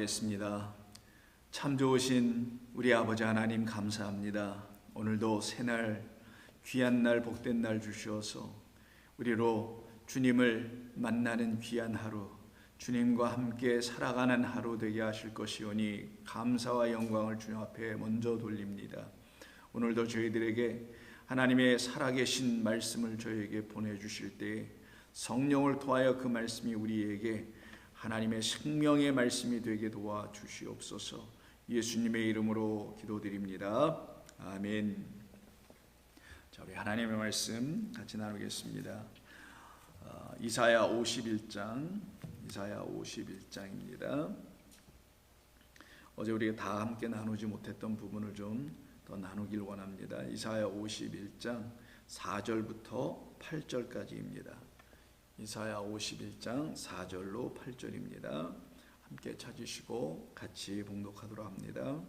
기도하겠습니다. 참 좋으신 우리 아버지 하나님 감사합니다. 오늘도 새날 귀한 날 복된 날 주시어서 우리로 주님을 만나는 귀한 하루, 주님과 함께 살아가는 하루 되게 하실 것이오니 감사와 영광을 주님 앞에 먼저 돌립니다. 오늘도 저희들에게 하나님의 살아계신 말씀을 저희에게 보내주실 때 성령을 통하여 그 말씀이 우리에게 하나님의 생명의 말씀이 되게 도와주시옵소서. 예수님의 이름으로 기도드립니다. 아멘. 자, 우리 하나님의 말씀 같이 나누겠습니다. 이사야 51장입니다. 어제 우리가 다 함께 나누지 못했던 부분을 좀 더 나누길 원합니다. 이사야 51장 4절부터 8절까지입니다. 이사야 51장 4절로 8절입니다. 함께 찾으시고 같이 봉독하도록 합니다.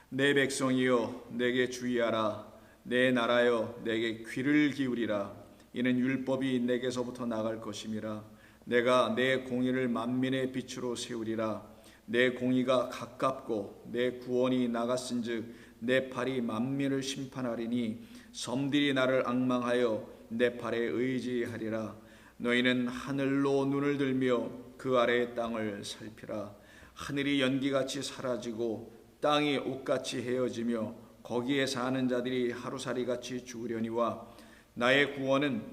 내 백성이여 내게 주의하라. 내 나라여 내게 귀를 기울이라. 이는 율법이 내게서부터 나갈 것임이라. 내가 내 공의를 만민의 빛으로 세우리라. 내 공의가 가깝고 내 구원이 나갔은즉 내 팔이 만민을 심판하리니 섬들이 나를 앙망하여 내 팔에 의지하리라. 너희는 하늘로 눈을 들며 그 아래의 땅을 살피라. 하늘이 연기같이 사라지고 땅이 옷같이 헤어지며 거기에 사는 자들이 하루살이같이 죽으려니와 나의 구원은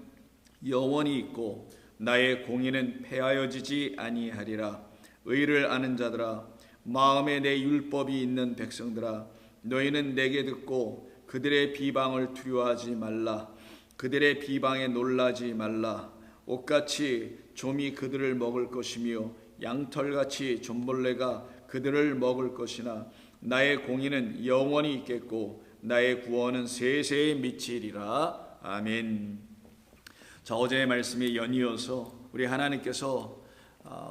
영원히 있고 나의 공의는 폐하여지지 아니하리라. 의를 아는 자들아, 마음에 내 율법이 있는 백성들아, 너희는 내게 듣고 그들의 비방을 두려워하지 말라. 그들의 비방에 놀라지 말라. 옷같이 좀이 그들을 먹을 것이며 양털같이 좀벌레가 그들을 먹을 것이나 나의 공의는 영원히 있겠고 나의 구원은 세세에 미치리라. 아멘. 자, 어제의 말씀에 연이어서 우리 하나님께서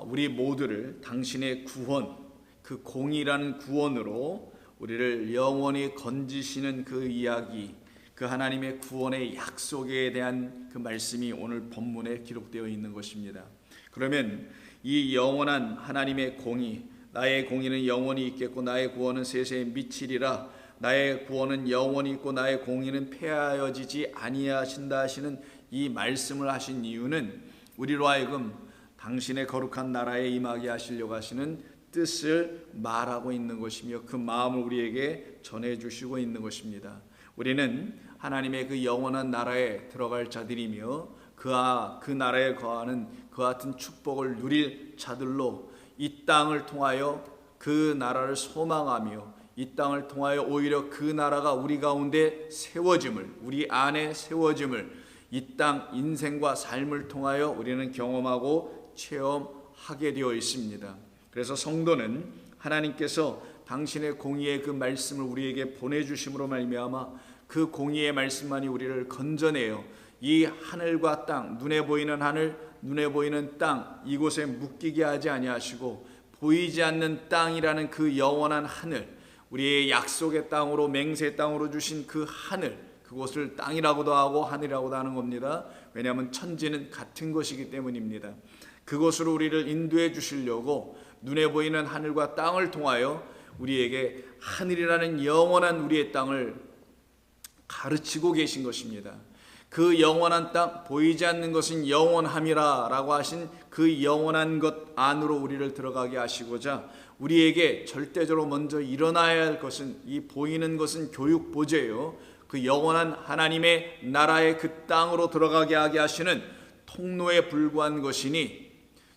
우리 모두를 당신의 구원, 그 공의라는 구원으로 우리를 영원히 건지시는 그 이야기, 그 하나님의 구원의 약속에 대한 그 말씀이 오늘 본문에 기록되어 있는 것입니다. 그러면 이 영원한 하나님의 공의, 나의 공의는 영원히 있겠고 나의 구원은 세세에 미치리라. 나의 구원은 영원히 있고 나의 공의는 폐하여지지 아니하신다 하시는 이 말씀을 하신 이유는 우리로 하여금 당신의 거룩한 나라에 임하게 하시려고 하시는 뜻을 말하고 있는 것이며 그 마음을 우리에게 전해주시고 있는 것입니다. 우리는 하나님의 그 영원한 나라에 들어갈 자들이며 그 나라에 거하는 그 같은 축복을 누릴 자들로 이 땅을 통하여 그 나라를 소망하며 이 땅을 통하여 오히려 그 나라가 우리 가운데 세워짐을, 우리 안에 세워짐을 이 땅 인생과 삶을 통하여 우리는 경험하고 체험하게 되어 있습니다. 그래서 성도는 하나님께서 당신의 공의의 그 말씀을 우리에게 보내주심으로 말미암아 그 공의의 말씀만이 우리를 건져내어 이 하늘과 땅, 눈에 보이는 하늘, 눈에 보이는 땅, 이곳에 묶이게 하지 아니하시고 보이지 않는 땅이라는 그 영원한 하늘, 우리의 약속의 땅으로, 맹세의 땅으로 주신 그 하늘, 그곳을 땅이라고도 하고 하늘이라고도 하는 겁니다. 왜냐하면 천지는 같은 것이기 때문입니다. 그곳으로 우리를 인도해 주시려고 눈에 보이는 하늘과 땅을 통하여 우리에게 하늘이라는 영원한 우리의 땅을 가르치고 계신 것입니다. 그 영원한 땅, 보이지 않는 것은 영원함이라 라고 하신 그 영원한 것 안으로 우리를 들어가게 하시고자 우리에게 절대적으로 먼저 일어나야 할 것은, 이 보이는 것은 교육보제요, 그 영원한 하나님의 나라의 그 땅으로 들어가게 하게 하시는 통로에 불과한 것이니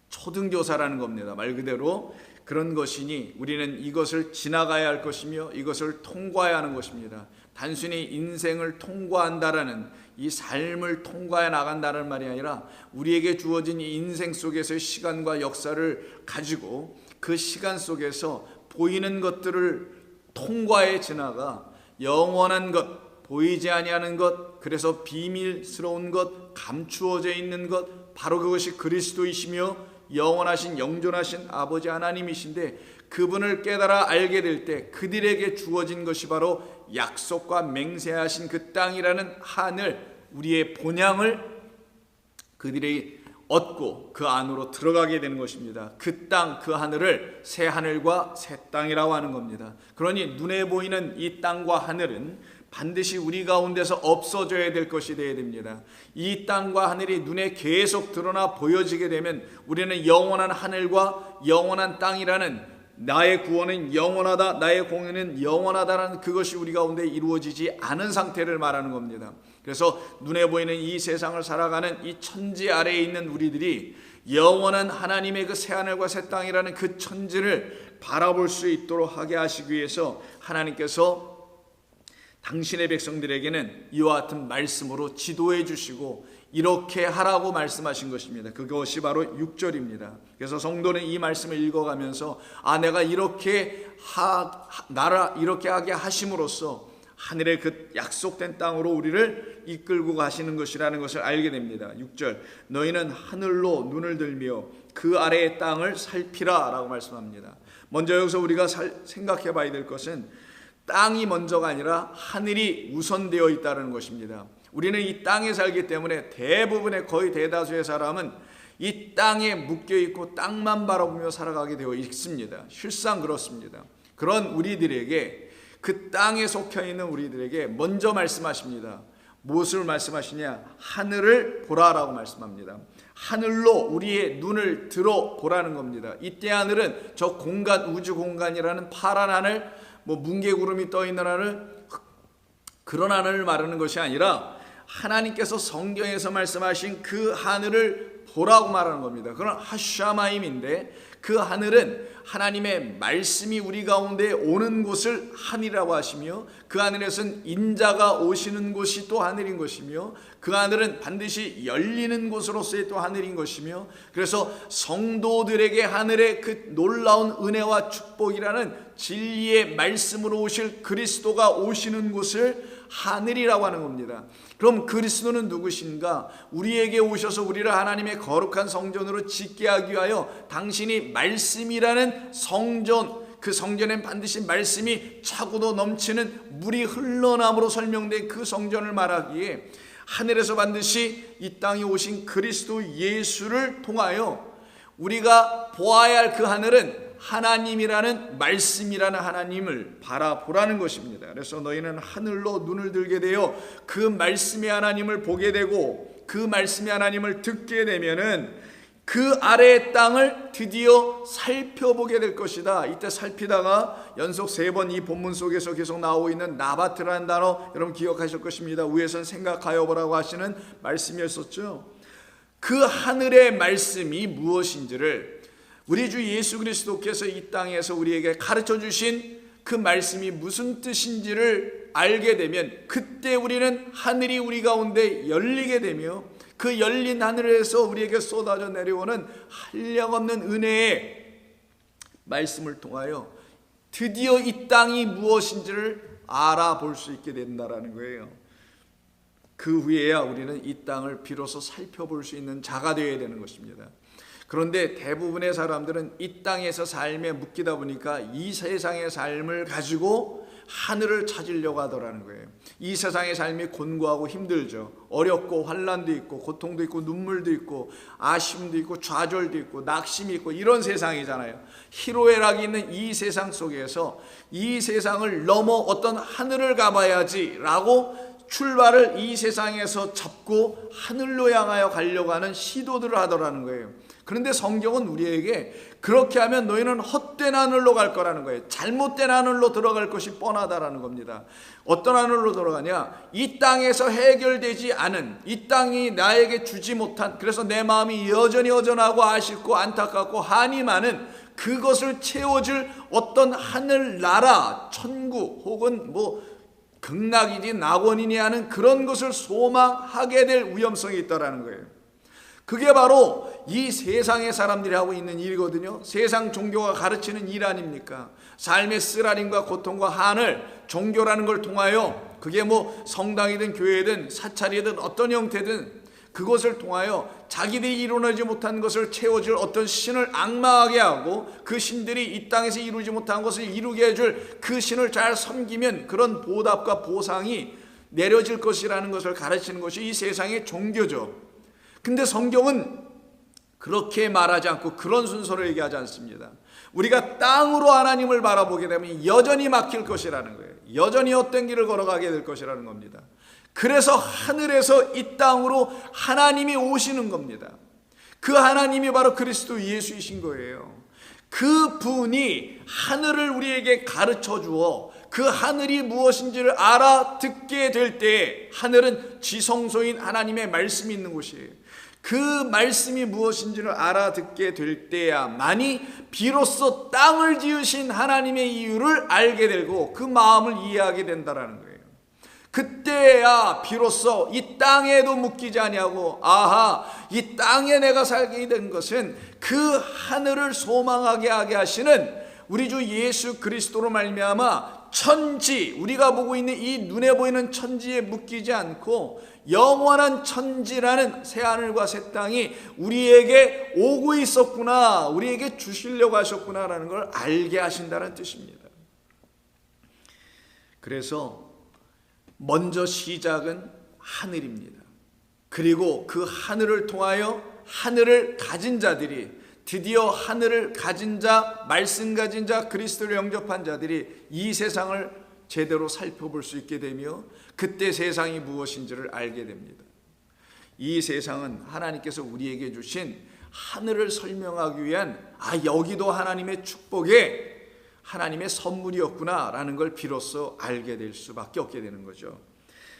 초등교사라는 겁니다. 말 그대로 그런 것이니 우리는 이것을 지나가야 할 것이며 이것을 통과해야 하는 것입니다. 단순히 인생을 통과한다라는, 이 삶을 통과해 나간다는 말이 아니라 우리에게 주어진 이 인생 속에서의 시간과 역사를 가지고 그 시간 속에서 보이는 것들을 통과해 지나가 영원한 것, 보이지 아니하는 것, 그래서 비밀스러운 것, 감추어져 있는 것, 바로 그것이 그리스도이시며 영원하신 영존하신 아버지 하나님이신데 그분을 깨달아 알게 될 때 그들에게 주어진 것이 바로 약속과 맹세하신 그 땅이라는 하늘, 우리의 본향을 그들이 얻고 그 안으로 들어가게 되는 것입니다. 그 땅, 그 하늘을 새 하늘과 새 땅이라고 하는 겁니다. 그러니 눈에 보이는 이 땅과 하늘은 반드시 우리 가운데서 없어져야 될 것이 되어야 됩니다. 이 땅과 하늘이 눈에 계속 드러나 보여지게 되면 우리는 영원한 하늘과 영원한 땅이라는, 나의 구원은 영원하다, 나의 공의는 영원하다라는 그것이 우리 가운데 이루어지지 않은 상태를 말하는 겁니다. 그래서 눈에 보이는 이 세상을 살아가는 이 천지 아래에 있는 우리들이 영원한 하나님의 그 새하늘과 새 땅이라는 그 천지를 바라볼 수 있도록 하게 하시기 위해서 하나님께서 당신의 백성들에게는 이와 같은 말씀으로 지도해 주시고 이렇게 하라고 말씀하신 것입니다. 그것이 바로 6절입니다. 그래서 성도는 이 말씀을 읽어가면서 내가 이렇게 나라 이렇게 하게 하심으로써 하늘의 그 약속된 땅으로 우리를 이끌고 가시는 것이라는 것을 알게 됩니다. 6절, 너희는 하늘로 눈을 들며 그 아래의 땅을 살피라 라고 말씀합니다. 먼저 여기서 우리가 생각해 봐야 될 것은 땅이 먼저가 아니라 하늘이 우선되어 있다는 것입니다. 우리는 이 땅에 살기 때문에 대부분의 거의 대다수의 사람은 이 땅에 묶여 있고 땅만 바라보며 살아가게 되어 있습니다. 실상 그렇습니다. 그런 우리들에게, 그 땅에 속해 있는 우리들에게 먼저 말씀하십니다. 무엇을 말씀하시냐? 하늘을 보라라고 말씀합니다. 하늘로 우리의 눈을 들어 보라는 겁니다. 이때 하늘은 저 공간, 우주 공간이라는 파란 하늘, 뭉게구름이 떠 있는 하늘, 그런 하늘을 말하는 것이 아니라 하나님께서 성경에서 말씀하신 그 하늘을 보라고 말하는 겁니다. 그건 하샤마임인데, 그 하늘은 하나님의 말씀이 우리 가운데 오는 곳을 하늘이라고 하시며, 그 하늘에서는 인자가 오시는 곳이 또 하늘인 것이며, 그 하늘은 반드시 열리는 곳으로서의 또 하늘인 것이며, 그래서 성도들에게 하늘의 그 놀라운 은혜와 축복이라는 진리의 말씀으로 오실 그리스도가 오시는 곳을 하늘이라고 하는 겁니다. 그럼 그리스도는 누구신가? 우리에게 오셔서 우리를 하나님의 거룩한 성전으로 짓게 하기 위하여 당신이 말씀이라는 성전, 그 성전엔 반드시 말씀이 차고도 넘치는 물이 흘러남으로 설명된 그 성전을 말하기에 하늘에서 반드시 이 땅에 오신 그리스도 예수를 통하여 우리가 보아야 할 그 하늘은 하나님이라는, 말씀이라는 하나님을 바라보라는 것입니다. 그래서 너희는 하늘로 눈을 들게 되어 그 말씀의 하나님을 보게 되고 그 말씀의 하나님을 듣게 되면은 그 아래의 땅을 드디어 살펴보게 될 것이다. 이때 살피다가 연속 3번 이 본문 속에서 계속 나오고 있는 나바트라는 단어 여러분 기억하실 것입니다. 위에선 생각하여 보라고 하시는 말씀이었었죠. 그 하늘의 말씀이 무엇인지를 우리 주 예수 그리스도께서 이 땅에서 우리에게 가르쳐 주신 그 말씀이 무슨 뜻인지를 알게 되면 그때 우리는 하늘이 우리 가운데 열리게 되며 그 열린 하늘에서 우리에게 쏟아져 내려오는 한량없는 은혜의 말씀을 통하여 드디어 이 땅이 무엇인지를 알아볼 수 있게 된다라는 거예요. 그 후에야 우리는 이 땅을 비로소 살펴볼 수 있는 자가 되어야 되는 것입니다. 그런데 대부분의 사람들은 이 땅에서 삶에 묶이다 보니까 이 세상의 삶을 가지고 하늘을 찾으려고 하더라는 거예요. 이 세상의 삶이 곤고하고 힘들죠. 어렵고 환난도 있고 고통도 있고 눈물도 있고 아쉬움도 있고 좌절도 있고 낙심이 있고 이런 세상이잖아요. 희로애락이 있는 이 세상 속에서 이 세상을 넘어 어떤 하늘을 가봐야지 라고 출발을 이 세상에서 잡고 하늘로 향하여 가려고 하는 시도들을 하더라는 거예요. 그런데 성경은 우리에게 그렇게 하면 너희는 헛된 하늘로 갈 거라는 거예요. 잘못된 하늘로 들어갈 것이 뻔하다라는 겁니다. 어떤 하늘로 들어가냐? 이 땅에서 해결되지 않은, 이 땅이 나에게 주지 못한, 그래서 내 마음이 여전히 허전하고 아쉽고 안타깝고 한이 많은 그것을 채워줄 어떤 하늘나라, 천국 혹은 극락이니 낙원이니 하는 그런 것을 소망하게 될 위험성이 있다라는 거예요. 그게 바로 이 세상의 사람들이 하고 있는 일이거든요. 세상 종교가 가르치는 일 아닙니까? 삶의 쓰라림과 고통과 한을 종교라는 걸 통하여 그게 성당이든 교회든 사찰이든 어떤 형태든 그것을 통하여 자기들이 이루어내지 못한 것을 채워줄 어떤 신을 악마하게 하고 그 신들이 이 땅에서 이루지 못한 것을 이루게 해줄 그 신을 잘 섬기면 그런 보답과 보상이 내려질 것이라는 것을 가르치는 것이 이 세상의 종교죠. 근데 성경은 그렇게 말하지 않고 그런 순서를 얘기하지 않습니다. 우리가 땅으로 하나님을 바라보게 되면 여전히 막힐 것이라는 거예요. 여전히 헛된 길을 걸어가게 될 것이라는 겁니다. 그래서 하늘에서 이 땅으로 하나님이 오시는 겁니다. 그 하나님이 바로 그리스도 예수이신 거예요. 그 분이 하늘을 우리에게 가르쳐 주어 그 하늘이 무엇인지를 알아듣게 될 때, 하늘은 지성소인 하나님의 말씀이 있는 곳이에요. 그 말씀이 무엇인지를 알아듣게 될 때야만이 비로소 땅을 지으신 하나님의 이유를 알게 되고 그 마음을 이해하게 된다라는 거예요. 그때야 비로소 이 땅에도 묶이지 아니하고, 아하, 이 땅에 내가 살게 된 것은 그 하늘을 소망하게 하게 하시는 우리 주 예수 그리스도로 말미암아 천지, 우리가 보고 있는 이 눈에 보이는 천지에 묶이지 않고 영원한 천지라는 새하늘과 새 땅이 우리에게 오고 있었구나, 우리에게 주시려고 하셨구나라는 걸 알게 하신다는 뜻입니다. 그래서 먼저 시작은 하늘입니다. 그리고 그 하늘을 통하여 하늘을 가진 자들이, 드디어 하늘을 가진 자, 말씀 가진 자, 그리스도를 영접한 자들이 이 세상을 제대로 살펴볼 수 있게 되며 그때 세상이 무엇인지를 알게 됩니다. 이 세상은 하나님께서 우리에게 주신 하늘을 설명하기 위한, 여기도 하나님의 축복에 하나님의 선물이었구나 라는 걸 비로소 알게 될 수밖에 없게 되는 거죠.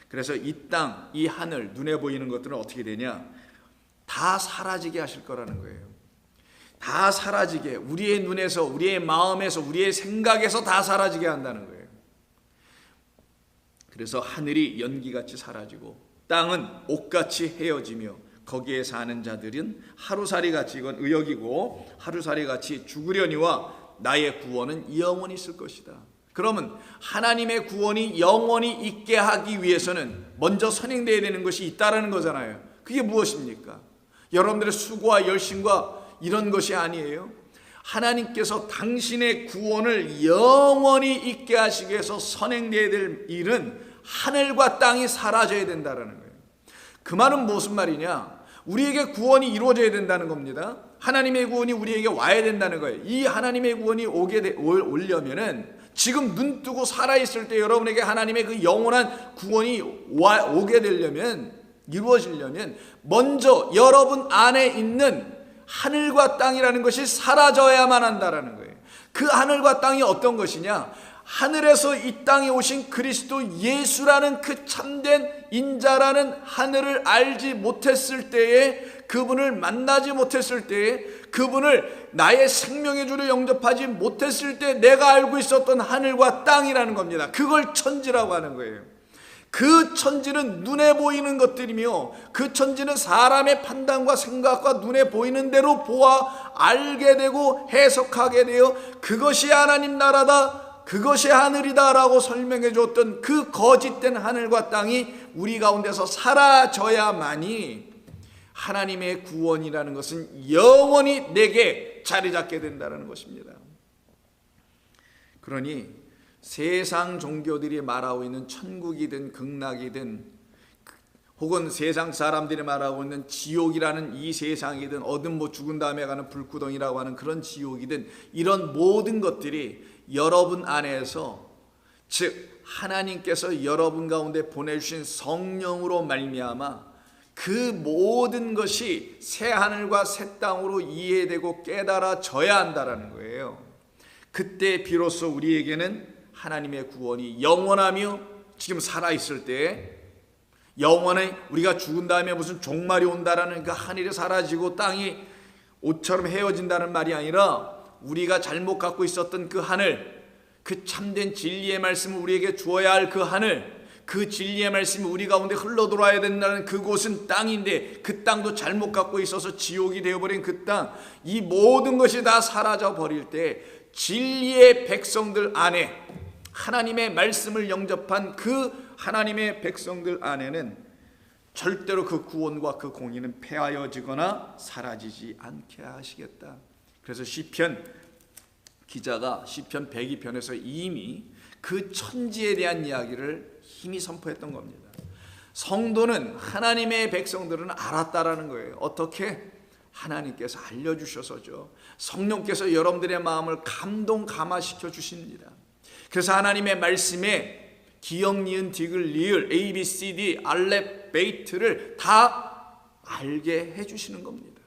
그래서 이 땅, 이 하늘, 눈에 보이는 것들은 어떻게 되냐? 다 사라지게 하실 거라는 거예요. 다 사라지게, 우리의 눈에서, 우리의 마음에서, 우리의 생각에서 다 사라지게 한다는 거예요. 그래서 하늘이 연기같이 사라지고 땅은 옷같이 헤어지며 거기에 사는 자들은 하루살이같이, 이건 의역이고, 하루살이같이 죽으려니와 나의 구원은 영원히 있을 것이다. 그러면 하나님의 구원이 영원히 있게 하기 위해서는 먼저 선행되어야 되는 것이 있다라는 거잖아요. 그게 무엇입니까? 여러분들의 수고와 열심과 이런 것이 아니에요. 하나님께서 당신의 구원을 영원히 있게 하시기 위해서 선행되어야 될 일은 하늘과 땅이 사라져야 된다는 거예요. 그 말은 무슨 말이냐? 우리에게 구원이 이루어져야 된다는 겁니다. 하나님의 구원이 우리에게 와야 된다는 거예요. 이 하나님의 구원이 오려면은 지금 눈 뜨고 살아있을 때 여러분에게 하나님의 그 영원한 구원이 오게 되려면, 이루어지려면 먼저 여러분 안에 있는 하늘과 땅이라는 것이 사라져야만 한다라는 거예요. 그 하늘과 땅이 어떤 것이냐? 하늘에서 이 땅에 오신 그리스도 예수라는 그 참된 인자라는 하늘을 알지 못했을 때에, 그분을 만나지 못했을 때에, 그분을 나의 생명의 주로 영접하지 못했을 때 내가 알고 있었던 하늘과 땅이라는 겁니다. 그걸 천지라고 하는 거예요. 그 천지는 눈에 보이는 것들이며 그 천지는 사람의 판단과 생각과 눈에 보이는 대로 보아 알게 되고 해석하게 되어 그것이 하나님 나라다, 그것이 하늘이다 라고 설명해 줬던 그 거짓된 하늘과 땅이 우리 가운데서 사라져야만이 하나님의 구원이라는 것은 영원히 내게 자리 잡게 된다는 것입니다. 그러니 세상 종교들이 말하고 있는 천국이든 극락이든 혹은 세상 사람들이 말하고 있는 지옥이라는 이 세상이든 어든 죽은 다음에 가는 불구덩이라고 하는 그런 지옥이든 이런 모든 것들이 여러분 안에서, 즉 하나님께서 여러분 가운데 보내주신 성령으로 말미암아 그 모든 것이 새 하늘과 새 땅으로 이해되고 깨달아져야 한다라는 거예요. 그때 비로소 우리에게는 하나님의 구원이 영원하며 지금 살아있을 때, 영원히 우리가 죽은 다음에 무슨 종말이 온다라는 그 하늘이 사라지고 땅이 옷처럼 헤어진다는 말이 아니라 우리가 잘못 갖고 있었던 그 하늘, 그 참된 진리의 말씀을 우리에게 주어야 할 그 하늘, 그 진리의 말씀이 우리 가운데 흘러들어와야 된다는 그곳은 땅인데 그 땅도 잘못 갖고 있어서 지옥이 되어버린 그 땅, 이 모든 것이 다 사라져 버릴 때 진리의 백성들 안에, 하나님의 말씀을 영접한 그 하나님의 백성들 안에는 절대로 그 구원과 그 공의는 폐하여지거나 사라지지 않게 하시겠다. 그래서 시편 기자가 시편 102편에서 이미 그 천지에 대한 이야기를 힘이 선포했던 겁니다. 성도는, 하나님의 백성들은 알았다라는 거예요. 어떻게? 하나님께서 알려주셔서죠. 성령께서 여러분들의 마음을 감동감화시켜 주십니다. 그래서 하나님의 말씀에 기역, 니은, 디귿, 리을, A, B, C, D, 알렙, 베이트를 다 알게 해주시는 겁니다.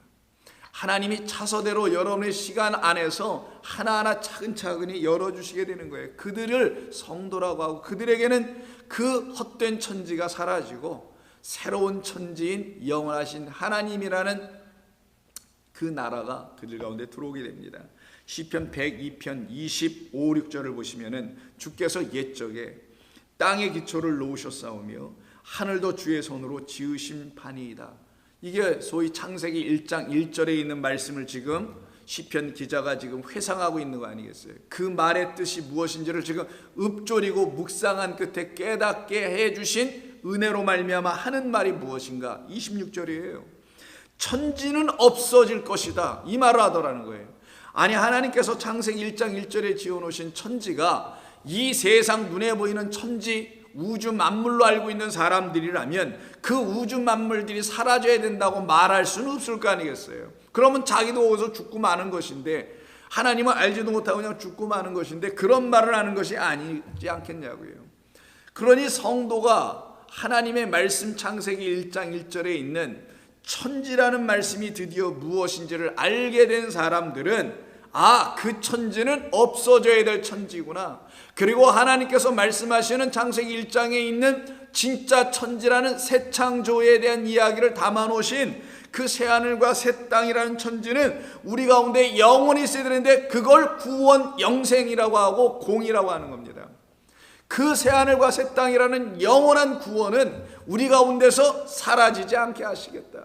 하나님이 차서대로 여러분의 시간 안에서 하나하나 차근차근히 열어주시게 되는 거예요. 그들을 성도라고 하고 그들에게는 그 헛된 천지가 사라지고 새로운 천지인 영원하신 하나님이라는 그 나라가 그들 가운데 들어오게 됩니다. 시편 102편 25, 6절을 보시면은 주께서 옛적에 땅의 기초를 놓으셨사오며 하늘도 주의 손으로 지으신 판이이다. 이게 소위 창세기 1장 1절에 있는 말씀을 지금 시편 기자가 지금 회상하고 있는 거 아니겠어요? 그 말의 뜻이 무엇인지를 지금 읊조리고 묵상한 끝에 깨닫게 해주신 은혜로 말미암아 하는 말이 무엇인가? 26절이에요. 천지는 없어질 것이다, 이 말을 하더라는 거예요. 아니, 하나님께서 창세기 1장 1절에 지어놓으신 천지가 이 세상 눈에 보이는 천지 우주 만물로 알고 있는 사람들이라면 그 우주 만물들이 사라져야 된다고 말할 수는 없을 거 아니겠어요? 그러면 자기도 거기서 죽고 마는 것인데, 하나님은 알지도 못하고 그냥 죽고 마는 것인데 그런 말을 하는 것이 아니지 않겠냐고요. 그러니 성도가 하나님의 말씀 창세기 1장 1절에 있는 천지라는 말씀이 드디어 무엇인지를 알게 된 사람들은 그 천지는 없어져야 될 천지구나. 그리고 하나님께서 말씀하시는 창세기 1장에 있는 진짜 천지라는 새 창조에 대한 이야기를 담아놓으신 그 새하늘과 새 땅이라는 천지는 우리 가운데 영원히 있어야 되는데 그걸 구원 영생이라고 하고 공이라고 하는 겁니다. 그 새하늘과 새 땅이라는 영원한 구원은 우리 가운데서 사라지지 않게 하시겠다.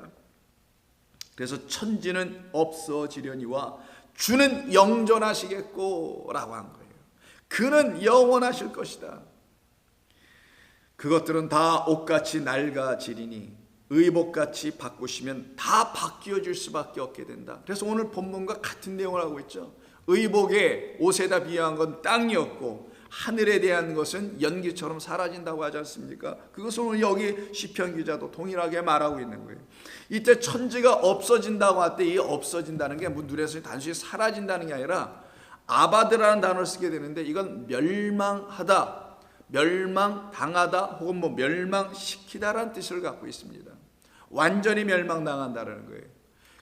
그래서 천지는 없어지려니와 주는 영존하시겠고 라고 한 거예요. 그는 영원하실 것이다. 그것들은 다 옷같이 낡아지리니 의복같이 바꾸시면 다 바뀌어질 수밖에 없게 된다. 그래서 오늘 본문과 같은 내용을 하고 있죠. 의복의 옷에다 비유한 건 땅이었고 하늘에 대한 것은 연기처럼 사라진다고 하지 않습니까? 그것은 오늘 여기 시편 기자도 동일하게 말하고 있는 거예요. 이때 천지가 없어진다고 할 때 이 없어진다는 게 눈에서 단순히 사라진다는 게 아니라 아바드라는 단어를 쓰게 되는데 이건 멸망하다, 멸망당하다 혹은 멸망시키다라는 뜻을 갖고 있습니다. 완전히 멸망당한다는 거예요.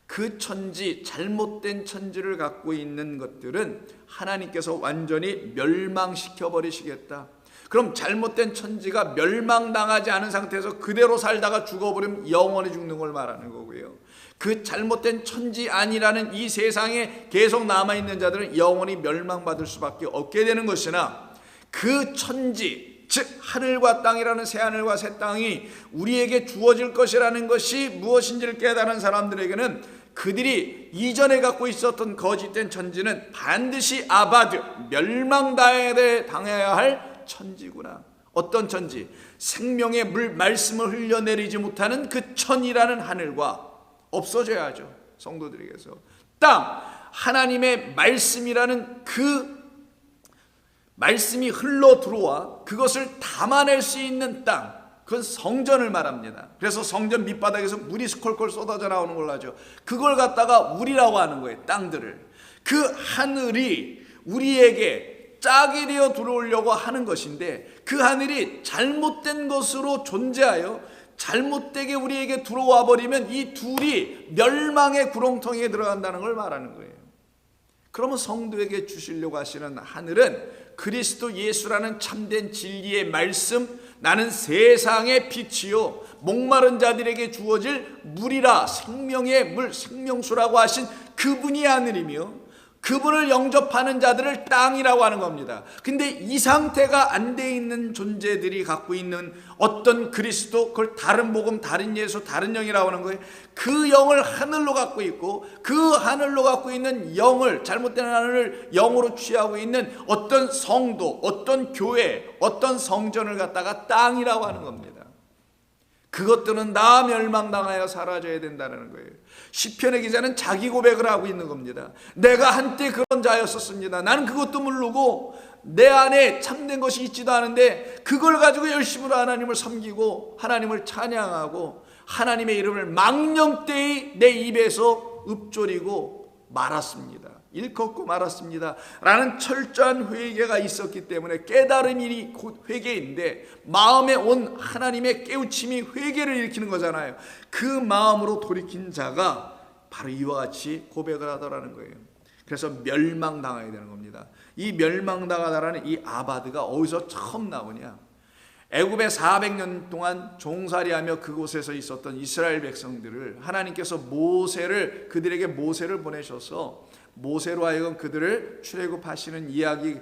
그 천지, 잘못된 천지를 갖고 있는 것들은 하나님께서 완전히 멸망시켜 버리시겠다. 그럼 잘못된 천지가 멸망당하지 않은 상태에서 그대로 살다가 죽어버리면 영원히 죽는 걸 말하는 거고요. 그 잘못된 천지 아니라는 이 세상에 계속 남아있는 자들은 영원히 멸망받을 수밖에 없게 되는 것이나 그 천지, 즉 하늘과 땅이라는 새하늘과 새 땅이 우리에게 주어질 것이라는 것이 무엇인지를 깨달은 사람들에게는 그들이 이전에 갖고 있었던 거짓된 천지는 반드시 아바드, 멸망당해야 할 천지구나. 어떤 천지? 생명의 물 말씀을 흘려내리지 못하는 그 천이라는 하늘과 없어져야죠. 성도들에게서 땅, 하나님의 말씀이라는 그 말씀이 흘러 들어와 그것을 담아낼 수 있는 땅, 그건 성전을 말합니다. 그래서 성전 밑바닥에서 물이 스콜콜 쏟아져 나오는 걸로 하죠. 그걸 갖다가 우리라고 하는 거예요. 땅들을. 그 하늘이 우리에게 짝이 되어 들어오려고 하는 것인데 그 하늘이 잘못된 것으로 존재하여 잘못되게 우리에게 들어와 버리면 이 둘이 멸망의 구렁텅이에 들어간다는 걸 말하는 거예요. 그러면 성도에게 주시려고 하시는 하늘은 그리스도 예수라는 참된 진리의 말씀, 나는 세상의 빛이요 목마른 자들에게 주어질 물이라, 생명의 물, 생명수라고 하신 그분이 하늘이며 그분을 영접하는 자들을 땅이라고 하는 겁니다. 근데 이 상태가 안 돼 있는 존재들이 갖고 있는 어떤 그리스도, 그걸 다른 복음, 다른 예수, 다른 영이라고 하는 거예요. 그 영을 하늘로 갖고 있고 그 하늘로 갖고 있는 영을, 잘못된 하늘을 영으로 취하고 있는 어떤 성도, 어떤 교회, 어떤 성전을 갖다가 땅이라고 하는 겁니다. 그것들은 다 멸망당하여 사라져야 된다는 거예요. 시편의 기자는 자기 고백을 하고 있는 겁니다. 내가 한때 그런 자였었습니다. 나는 그것도 모르고 내 안에 참된 것이 있지도 않은데 그걸 가지고 열심으로 하나님을 섬기고 하나님을 찬양하고 하나님의 이름을 망령되이 내 입에서 읊조리고 말았습니다. 일컫고 말았습니다 라는 철저한 회개가 있었기 때문에 깨달음이 곧 회개인데, 마음에 온 하나님의 깨우침이 회개를 일으키는 거잖아요. 그 마음으로 돌이킨 자가 바로 이와 같이 고백을 하더라는 거예요. 그래서 멸망당하게 되는 겁니다. 이 멸망당하다라는 이 아바드가 어디서 처음 나오냐? 애굽에 400년 동안 종살이하며 그곳에서 있었던 이스라엘 백성들을 하나님께서 그들에게 모세를 보내셔서 모세로 하여금 그들을 출애굽하시는 이야기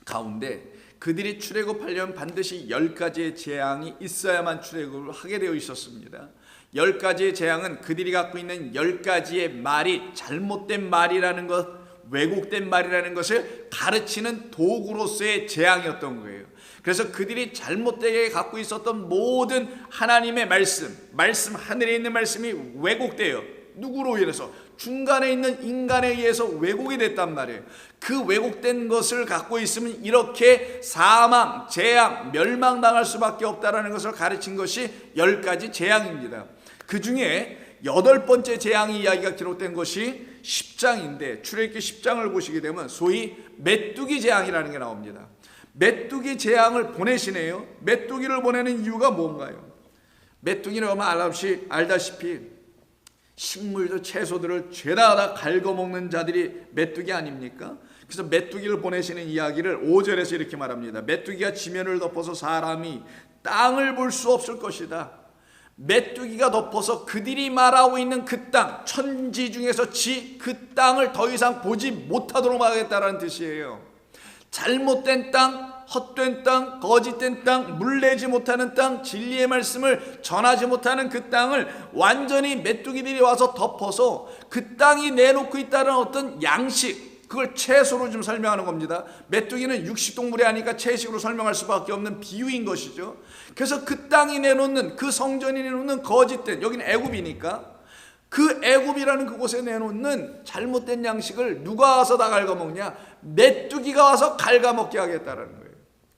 가운데, 그들이 출애굽하려면 반드시 10가지의 재앙이 있어야만 출애굽을 하게 되어 있었습니다. 10가지의 재앙은 그들이 갖고 있는 10가지의 말이 잘못된 말이라는 것, 왜곡된 말이라는 것을 가르치는 도구로서의 재앙이었던 거예요. 그래서 그들이 잘못되게 갖고 있었던 모든 하나님의 말씀 하늘에 있는 말씀이 왜곡돼요. 누구로 인해서? 중간에 있는 인간에 의해서 왜곡이 됐단 말이에요. 그 왜곡된 것을 갖고 있으면 이렇게 사망, 재앙, 멸망당할 수밖에 없다라는 것을 가르친 것이 10가지 재앙입니다. 그 중에 8번째 재앙의 이야기가 기록된 것이 10장인데, 출애굽기 10장을 보시게 되면 소위 메뚜기 재앙이라는 게 나옵니다. 메뚜기 재앙을 보내시네요. 메뚜기를 보내는 이유가 뭔가요? 메뚜기는 알다시피 식물들, 채소들을 죄다 다 갉아먹는 자들이 메뚜기 아닙니까? 그래서 메뚜기를 보내시는 이야기를 5절에서 이렇게 말합니다. 메뚜기가 지면을 덮어서 사람이 땅을 볼 수 없을 것이다. 메뚜기가 덮어서 그들이 말하고 있는 그 땅, 천지 중에서 그 땅을 더 이상 보지 못하도록 하겠다라는 뜻이에요. 잘못된 땅, 헛된 땅, 거짓된 땅, 물내지 못하는 땅, 진리의 말씀을 전하지 못하는 그 땅을 완전히 메뚜기들이 와서 덮어서 그 땅이 내놓고 있다는 어떤 양식, 그걸 채소로 좀 설명하는 겁니다. 메뚜기는 육식동물이 아니까 채식으로 설명할 수밖에 없는 비유인 것이죠. 그래서 그 땅이 내놓는, 그 성전이 내놓는 거짓된, 여기는 애굽이니까 그 애굽이라는 그곳에 내놓는 잘못된 양식을 누가 와서 다 갉아먹냐? 메뚜기가 와서 갉아먹게 하겠다라는 거예요.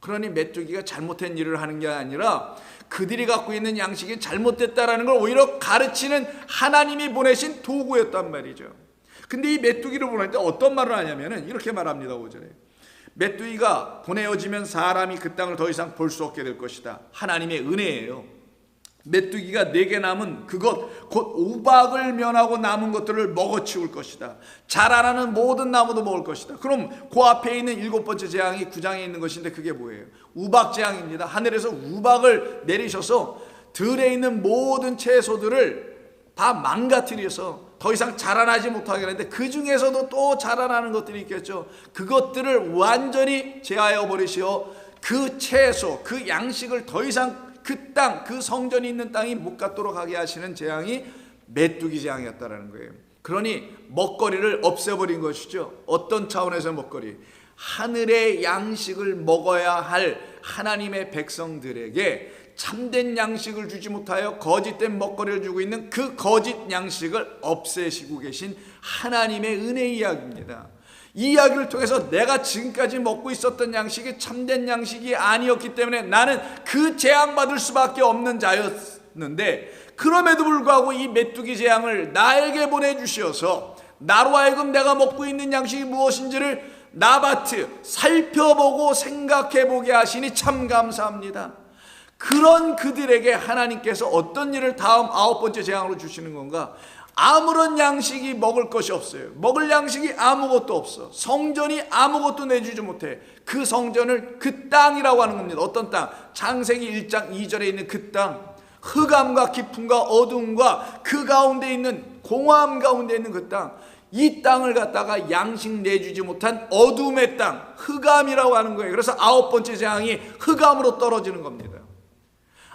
그러니 메뚜기가 잘못된 일을 하는 게 아니라 그들이 갖고 있는 양식이 잘못됐다라는 걸 오히려 가르치는 하나님이 보내신 도구였단 말이죠. 근데 이 메뚜기를 보낼 때 어떤 말을 하냐면은 이렇게 말합니다. 5절에 메뚜기가 보내어지면 사람이 그 땅을 더 이상 볼 수 없게 될 것이다. 하나님의 은혜예요. 메뚜기가 내게 남은 그것 곧 우박을 면하고 남은 것들을 먹어치울 것이다. 자라나는 모든 나무도 먹을 것이다. 그럼 그 앞에 있는 7번째 재앙이 9장에 있는 것인데 그게 뭐예요? 우박 재앙입니다. 하늘에서 우박을 내리셔서 들에 있는 모든 채소들을 다 망가뜨려서 더 이상 자라나지 못하게 하는데, 그 중에서도 또 자라나는 것들이 있겠죠. 그것들을 완전히 제하여 버리시어 그 채소, 그 양식을 더 이상 그 땅, 그 성전이 있는 땅이 못 갖도록 하게 하시는 재앙이 메뚜기 재앙이었다라는 거예요. 그러니 먹거리를 없애버린 것이죠. 어떤 차원에서 먹거리? 하늘의 양식을 먹어야 할 하나님의 백성들에게 참된 양식을 주지 못하여 거짓된 먹거리를 주고 있는 그 거짓 양식을 없애시고 계신 하나님의 은혜 이야기입니다. 이 이야기를 통해서 내가 지금까지 먹고 있었던 양식이 참된 양식이 아니었기 때문에 나는 그 재앙받을 수밖에 없는 자였는데, 그럼에도 불구하고 이 메뚜기 재앙을 나에게 보내주셔서 나로 하여금 내가 먹고 있는 양식이 무엇인지를 나바트 살펴보고 생각해보게 하시니 참 감사합니다. 그런 그들에게 하나님께서 어떤 일을 다음 9번째 재앙으로 주시는 건가? 아무런 양식이 먹을 것이 없어요. 먹을 양식이 아무것도 없어. 성전이 아무것도 내주지 못해. 그 성전을 그 땅이라고 하는 겁니다. 어떤 땅? 창세기 1장 2절에 있는 그 땅, 흑암과 깊음과 어두움과 그 가운데 있는 공허함 가운데 있는 그 땅, 이 땅을 갖다가 양식 내주지 못한 어둠의 땅, 흑암이라고 하는 거예요. 그래서 9번째 재앙이 흑암으로 떨어지는 겁니다.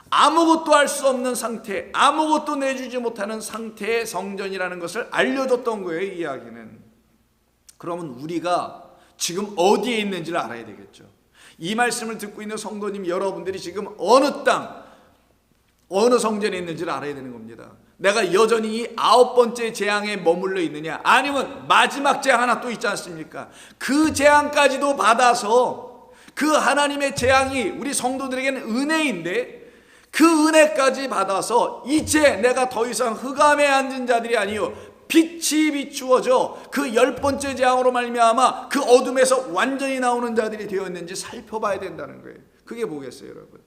아무것도 할 수 없는 상태, 아무것도 내주지 못하는 상태의 성전이라는 것을 알려줬던 거예요, 이 이야기는. 그러면 우리가 지금 어디에 있는지를 알아야 되겠죠. 이 말씀을 듣고 있는 성도님 여러분들이 지금 어느 땅, 어느 성전에 있는지를 알아야 되는 겁니다. 내가 여전히 이 9번째 재앙에 머물러 있느냐, 아니면 마지막 재앙 하나 또 있지 않습니까? 그 재앙까지도 받아서 그 하나님의 재앙이 우리 성도들에게는 은혜인데, 그 은혜까지 받아서 이제 내가 더 이상 흑암에 앉은 자들이 아니요 빛이 비추어져 그 10번째 재앙으로 말미암아 그 어둠에서 완전히 나오는 자들이 되었는지 살펴봐야 된다는 거예요. 그게 뭐겠어요, 여러분?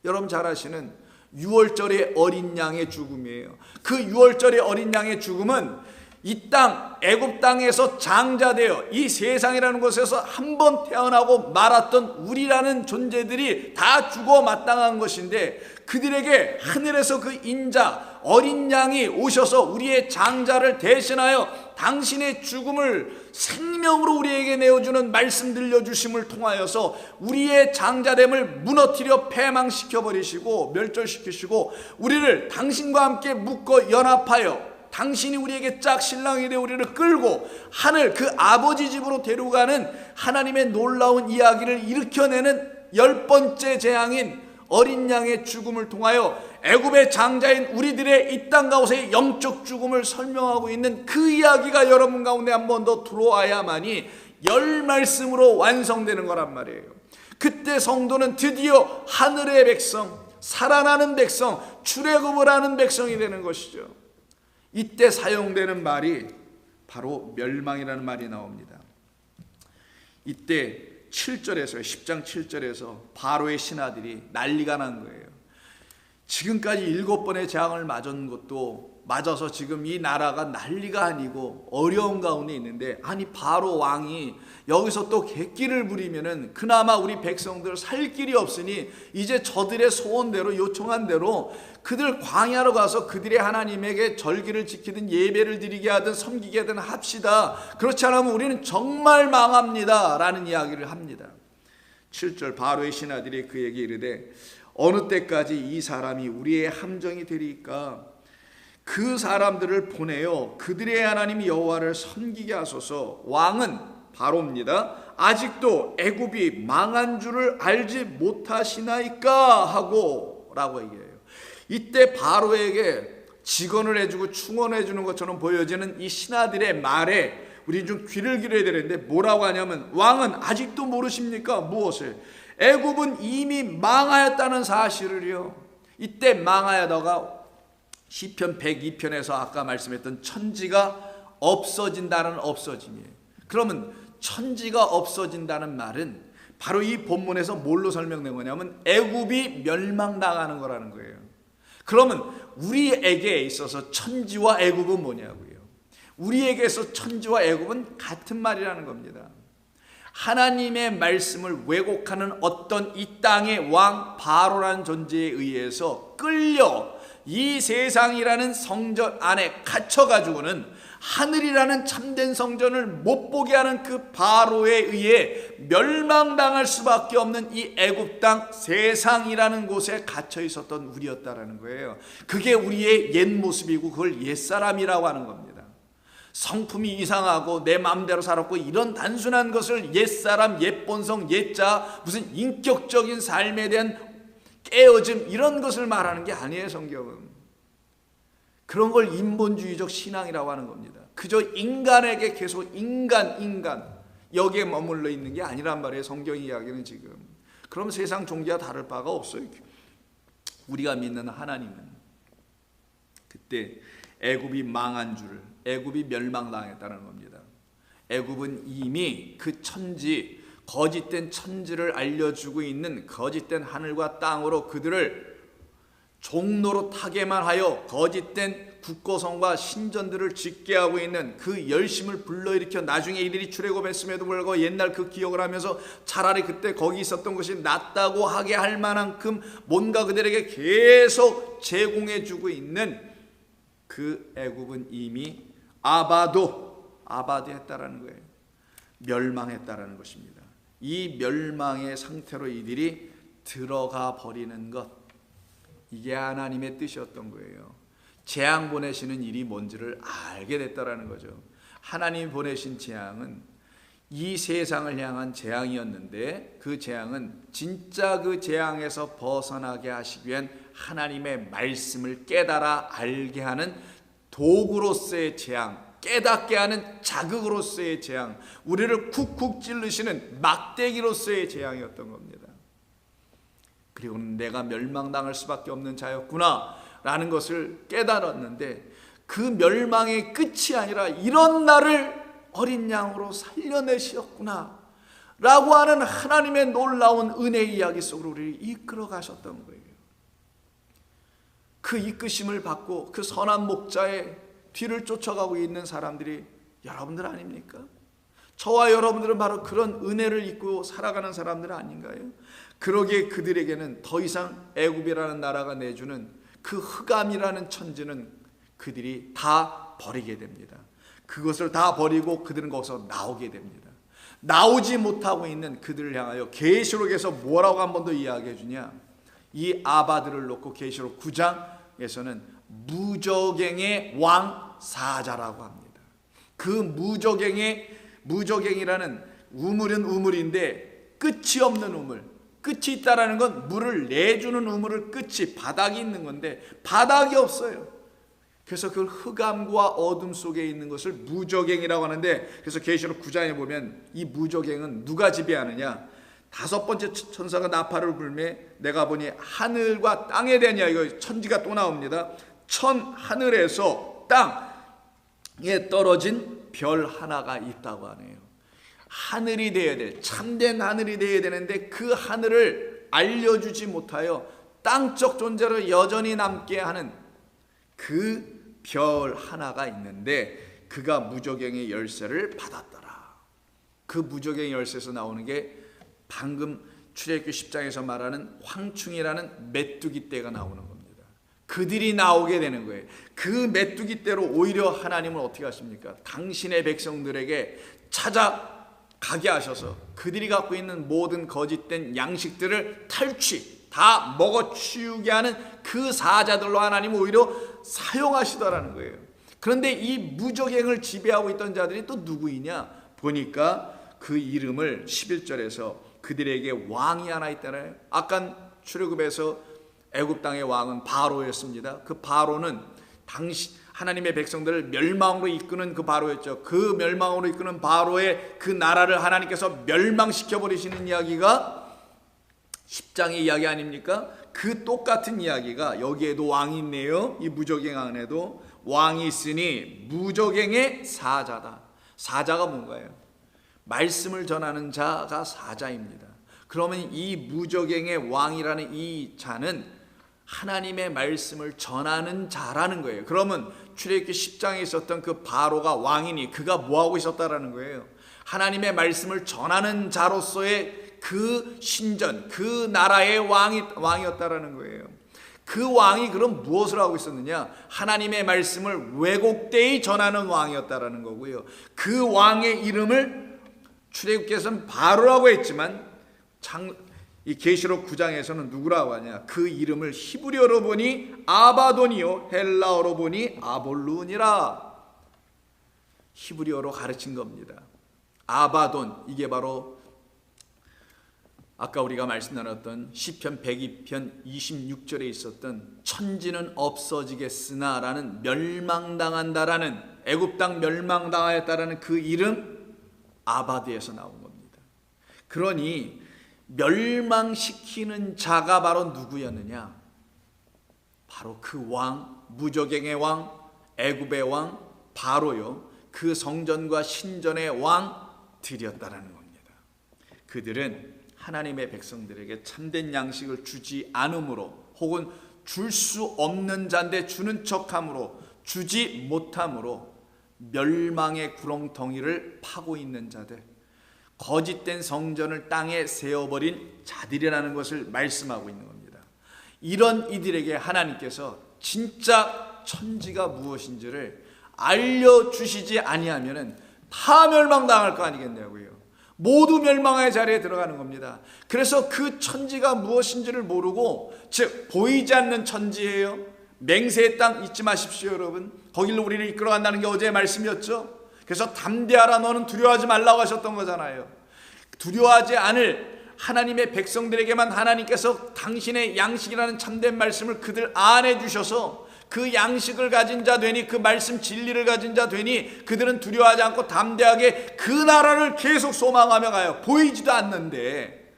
여러분 잘 아시는 6월절의 어린 양의 죽음이에요. 그 6월절의 어린 양의 죽음은 이 땅, 애굽 땅에서 장자되어 이 세상이라는 곳에서 한 번 태어나고 말았던 우리라는 존재들이 다 죽어 마땅한 것인데, 그들에게 하늘에서 그 인자 어린 양이 오셔서 우리의 장자를 대신하여 당신의 죽음을 생명으로 우리에게 내어주는 말씀 들려주심을 통하여서 우리의 장자됨을 무너뜨려 패망시켜 버리시고 멸절시키시고 우리를 당신과 함께 묶어 연합하여 당신이 우리에게 짝 신랑이 되어 우리를 끌고 하늘 그 아버지 집으로 데려가는 하나님의 놀라운 이야기를 일으켜내는 10번째 재앙인 어린 양의 죽음을 통하여 애굽의 장자인 우리들의 이 땅 가운데의 영적 죽음을 설명하고 있는 그 이야기가 여러분 가운데 한 번 더 들어와야만이 열 말씀으로 완성되는 거란 말이에요. 그때 성도는 드디어 하늘의 백성, 살아나는 백성, 출애굽을 하는 백성이 되는 것이죠. 이때 사용되는 말이 바로 멸망이라는 말이 나옵니다. 이때 7절에서 10장 7절에서 바로의 신하들이 난리가 난 거예요. 지금까지 7번의 재앙을 맞은 것도 맞아서 지금 이 나라가 난리가 아니고 어려운 가운데 있는데, 아니 바로 왕이 여기서 또 객기를 부리면은 그나마 우리 백성들 살 길이 없으니 이제 저들의 소원대로 요청한 대로 그들 광야로 가서 그들의 하나님에게 절기를 지키든 예배를 드리게 하든 섬기게 하든 합시다. 그렇지 않으면 우리는 정말 망합니다 라는 이야기를 합니다. 7절 바로의 신하들이 그에게 이르되 어느 때까지 이 사람이 우리의 함정이 되리까? 그 사람들을 보내어 그들의 하나님 여호와를 섬기게 하소서. 왕은 바로입니다. 아직도 애굽이 망한 줄을 알지 못하시나이까 하고 라고 얘기해요. 이때 바로에게 직언을 해주고 충언해 주는 것처럼 보여지는 이 신하들의 말에 우리 좀 귀를 기울여야 되는데, 뭐라고 하냐면 왕은 아직도 모르십니까? 무엇을? 애굽은 이미 망하였다는 사실을요. 이때 망하여다가 시편 102편에서 아까 말씀했던 천지가 없어진다는 없어짐이에요. 그러면 천지가 없어진다는 말은 바로 이 본문에서 뭘로 설명된 거냐면 애굽이 멸망당하는 거라는 거예요. 그러면 우리에게 있어서 천지와 애굽은 뭐냐고요? 우리에게서 천지와 애굽은 같은 말이라는 겁니다. 하나님의 말씀을 왜곡하는 어떤 이 땅의 왕 바로라는 존재에 의해서 끌려 이 세상이라는 성전 안에 갇혀가지고는 하늘이라는 참된 성전을 못 보게 하는 그 바로에 의해 멸망당할 수밖에 없는 이 애굽 땅 세상이라는 곳에 갇혀 있었던 우리였다라는 거예요. 그게 우리의 옛 모습이고 그걸 옛사람이라고 하는 겁니다. 성품이 이상하고 내 마음대로 살았고 이런 단순한 것을 옛사람, 옛본성, 옛자, 무슨 인격적인 삶에 대한 깨어짐 이런 것을 말하는 게 아니에요. 성경은 그런 걸 인본주의적 신앙이라고 하는 겁니다. 그저 인간에게 계속 인간 여기에 머물러 있는 게 아니란 말이에요. 성경 이야기는 지금. 그럼 세상 종교와 다를 바가 없어요. 우리가 믿는 하나님은 그때 애굽이 망한 줄을, 애굽이 멸망당했다는 겁니다. 애굽은 이미 그 천지, 거짓된 천지를 알려주고 있는 거짓된 하늘과 땅으로 그들을 종로로 타게만 하여 거짓된 국고성과 신전들을 짓게 하고 있는 그 열심을 불러일으켜 나중에 이들이 출애굽했음에도 불구하고 옛날 그 기억을 하면서 차라리 그때 거기 있었던 것이 낫다고 하게 할 만큼 뭔가 그들에게 계속 제공해주고 있는 그 애굽은 이미 아바도했다라는 거예요. 멸망했다라는 것입니다. 이 멸망의 상태로 이들이 들어가 버리는 것, 이게 하나님의 뜻이었던 거예요. 재앙 보내시는 일이 뭔지를 알게 됐다라는 거죠. 하나님이 보내신 재앙은 이 세상을 향한 재앙이었는데 그 재앙은 진짜 그 재앙에서 벗어나게 하시기 위한 하나님의 말씀을 깨달아 알게 하는 도구로서의 재앙, 깨닫게 하는 자극으로서의 재앙, 우리를 쿡쿡 찔르시는 막대기로서의 재앙이었던 겁니다. 그리고 내가 멸망당할 수밖에 없는 자였구나 라는 것을 깨달았는데, 그 멸망의 끝이 아니라 이런 나를 어린 양으로 살려내셨구나 라고 하는 하나님의 놀라운 은혜의 이야기 속으로 우리를 이끌어 가셨던 거예요. 그 이끄심을 받고 그 선한 목자의 뒤를 쫓아가고 있는 사람들이 여러분들 아닙니까? 저와 여러분들은 바로 그런 은혜를 입고 살아가는 사람들 아닌가요? 그러기에 그들에게는 더 이상 애굽이라는 나라가 내주는 그 흑암이라는 천지는 그들이 다 버리게 됩니다. 그것을 다 버리고 그들은 거기서 나오게 됩니다. 나오지 못하고 있는 그들을 향하여 계시록에서 뭐라고 한 번 더 이야기해 주냐? 이 아바들을 놓고 계시록 9장에서는 무저갱의 왕 사자라고 합니다. 그 무저갱이라는 우물은 우물인데 끝이 없는 우물. 끝이 있다라는 건 물을 내주는 우물을 끝이 바닥이 있는 건데 바닥이 없어요. 그래서 그 흑암과 어둠 속에 있는 것을 무저갱이라고 하는데, 그래서 계시록 9장에 보면 이 무저갱은 누가 지배하느냐? 5번째 천사가 나팔을 불매 내가 보니 하늘과 땅에 대한 이야기가 천지가 또 나옵니다. 하늘에서 땅에 떨어진 별 하나가 있다고 하네요. 하늘이 되어야 돼. 참된 하늘이 되어야 되는데 그 하늘을 알려주지 못하여 땅적 존재로 여전히 남게 하는 그 별 하나가 있는데 그가 무저갱의 열쇠를 받았더라. 그 무저갱의 열쇠에서 나오는 게 방금 출애굽기 10장에서 말하는 황충이라는 메뚜기 떼가 나오는 겁니다. 그들이 나오게 되는 거예요. 그 메뚜기 떼로 오히려 하나님은 어떻게 하십니까? 당신의 백성들에게 찾아가게 하셔서 그들이 갖고 있는 모든 거짓된 양식들을 다 먹어치우게 하는 그 사자들로 하나님은 오히려 사용하시더라는 거예요. 그런데 이 무저갱을 지배하고 있던 자들이 또 누구이냐? 보니까 그 이름을 11절에서 그들에게 왕이 하나 있다네요. 아까 출애굽에서 애굽 땅의 왕은 바로였습니다. 그 바로는 하나님의 백성들을 멸망으로 이끄는 그 바로였죠. 그 멸망으로 이끄는 바로의 그 나라를 하나님께서 멸망시켜 버리시는 이야기가 10장의 이야기 아닙니까? 그 똑같은 이야기가 여기에도 왕이 있네요. 이 무저갱 안에도 왕이 있으니 무저갱의 사자다. 사자가 뭔가요? 말씀을 전하는 자가 사자입니다. 그러면 이 무저갱의 왕이라는 이 자는 하나님의 말씀을 전하는 자라는 거예요. 그러면 출애굽기 10장에 있었던 그 바로가 왕이니 그가 뭐하고 있었다라는 거예요? 하나님의 말씀을 전하는 자로서의 그 신전, 그 나라의 왕이었다라는 거예요. 그 왕이 그럼 무엇을 하고 있었느냐? 하나님의 말씀을 왜곡되이 전하는 왕이었다라는 거고요. 그 왕의 이름을 출애굽기에서는 바로라고 했지만 이 계시록 9장에서는 누구라고 하냐? 그 이름을 히브리어로 보니 아바돈이요 헬라어로 보니 아볼룬이라. 히브리어로 가르친 겁니다. 아바돈, 이게 바로 아까 우리가 말씀 나눴던 시편 102편 26절에 있었던 천지는 없어지겠으나 라는 멸망당한다라는, 애굽 땅 멸망당하였다라는 그 이름 아바드에서 나온 겁니다. 그러니 멸망시키는 자가 바로 누구였느냐? 바로 그 왕, 무저갱의 왕, 애굽의 왕 바로요. 그 성전과 신전의 왕들이었다라는 겁니다. 그들은 하나님의 백성들에게 참된 양식을 주지 않음으로, 혹은 줄 수 없는 자인데 주는 척함으로, 주지 못함으로 멸망의 구렁텅이를 파고 있는 자들, 거짓된 성전을 땅에 세워버린 자들이라는 것을 말씀하고 있는 겁니다. 이런 이들에게 하나님께서 진짜 천지가 무엇인지를 알려주시지 아니하면 다 멸망당할 거 아니겠냐고요. 모두 멸망의 자리에 들어가는 겁니다. 그래서 그 천지가 무엇인지를 모르고, 즉 보이지 않는 천지예요. 맹세의 땅 잊지 마십시오 여러분. 거길로 우리를 이끌어간다는 게 어제의 말씀이었죠. 그래서 담대하라, 너는 두려워하지 말라고 하셨던 거잖아요. 두려워하지 않을 하나님의 백성들에게만 하나님께서 당신의 양식이라는 참된 말씀을 그들 안에 주셔서 그 양식을 가진 자 되니, 그 말씀 진리를 가진 자 되니 그들은 두려워하지 않고 담대하게 그 나라를 계속 소망하며 가요. 보이지도 않는데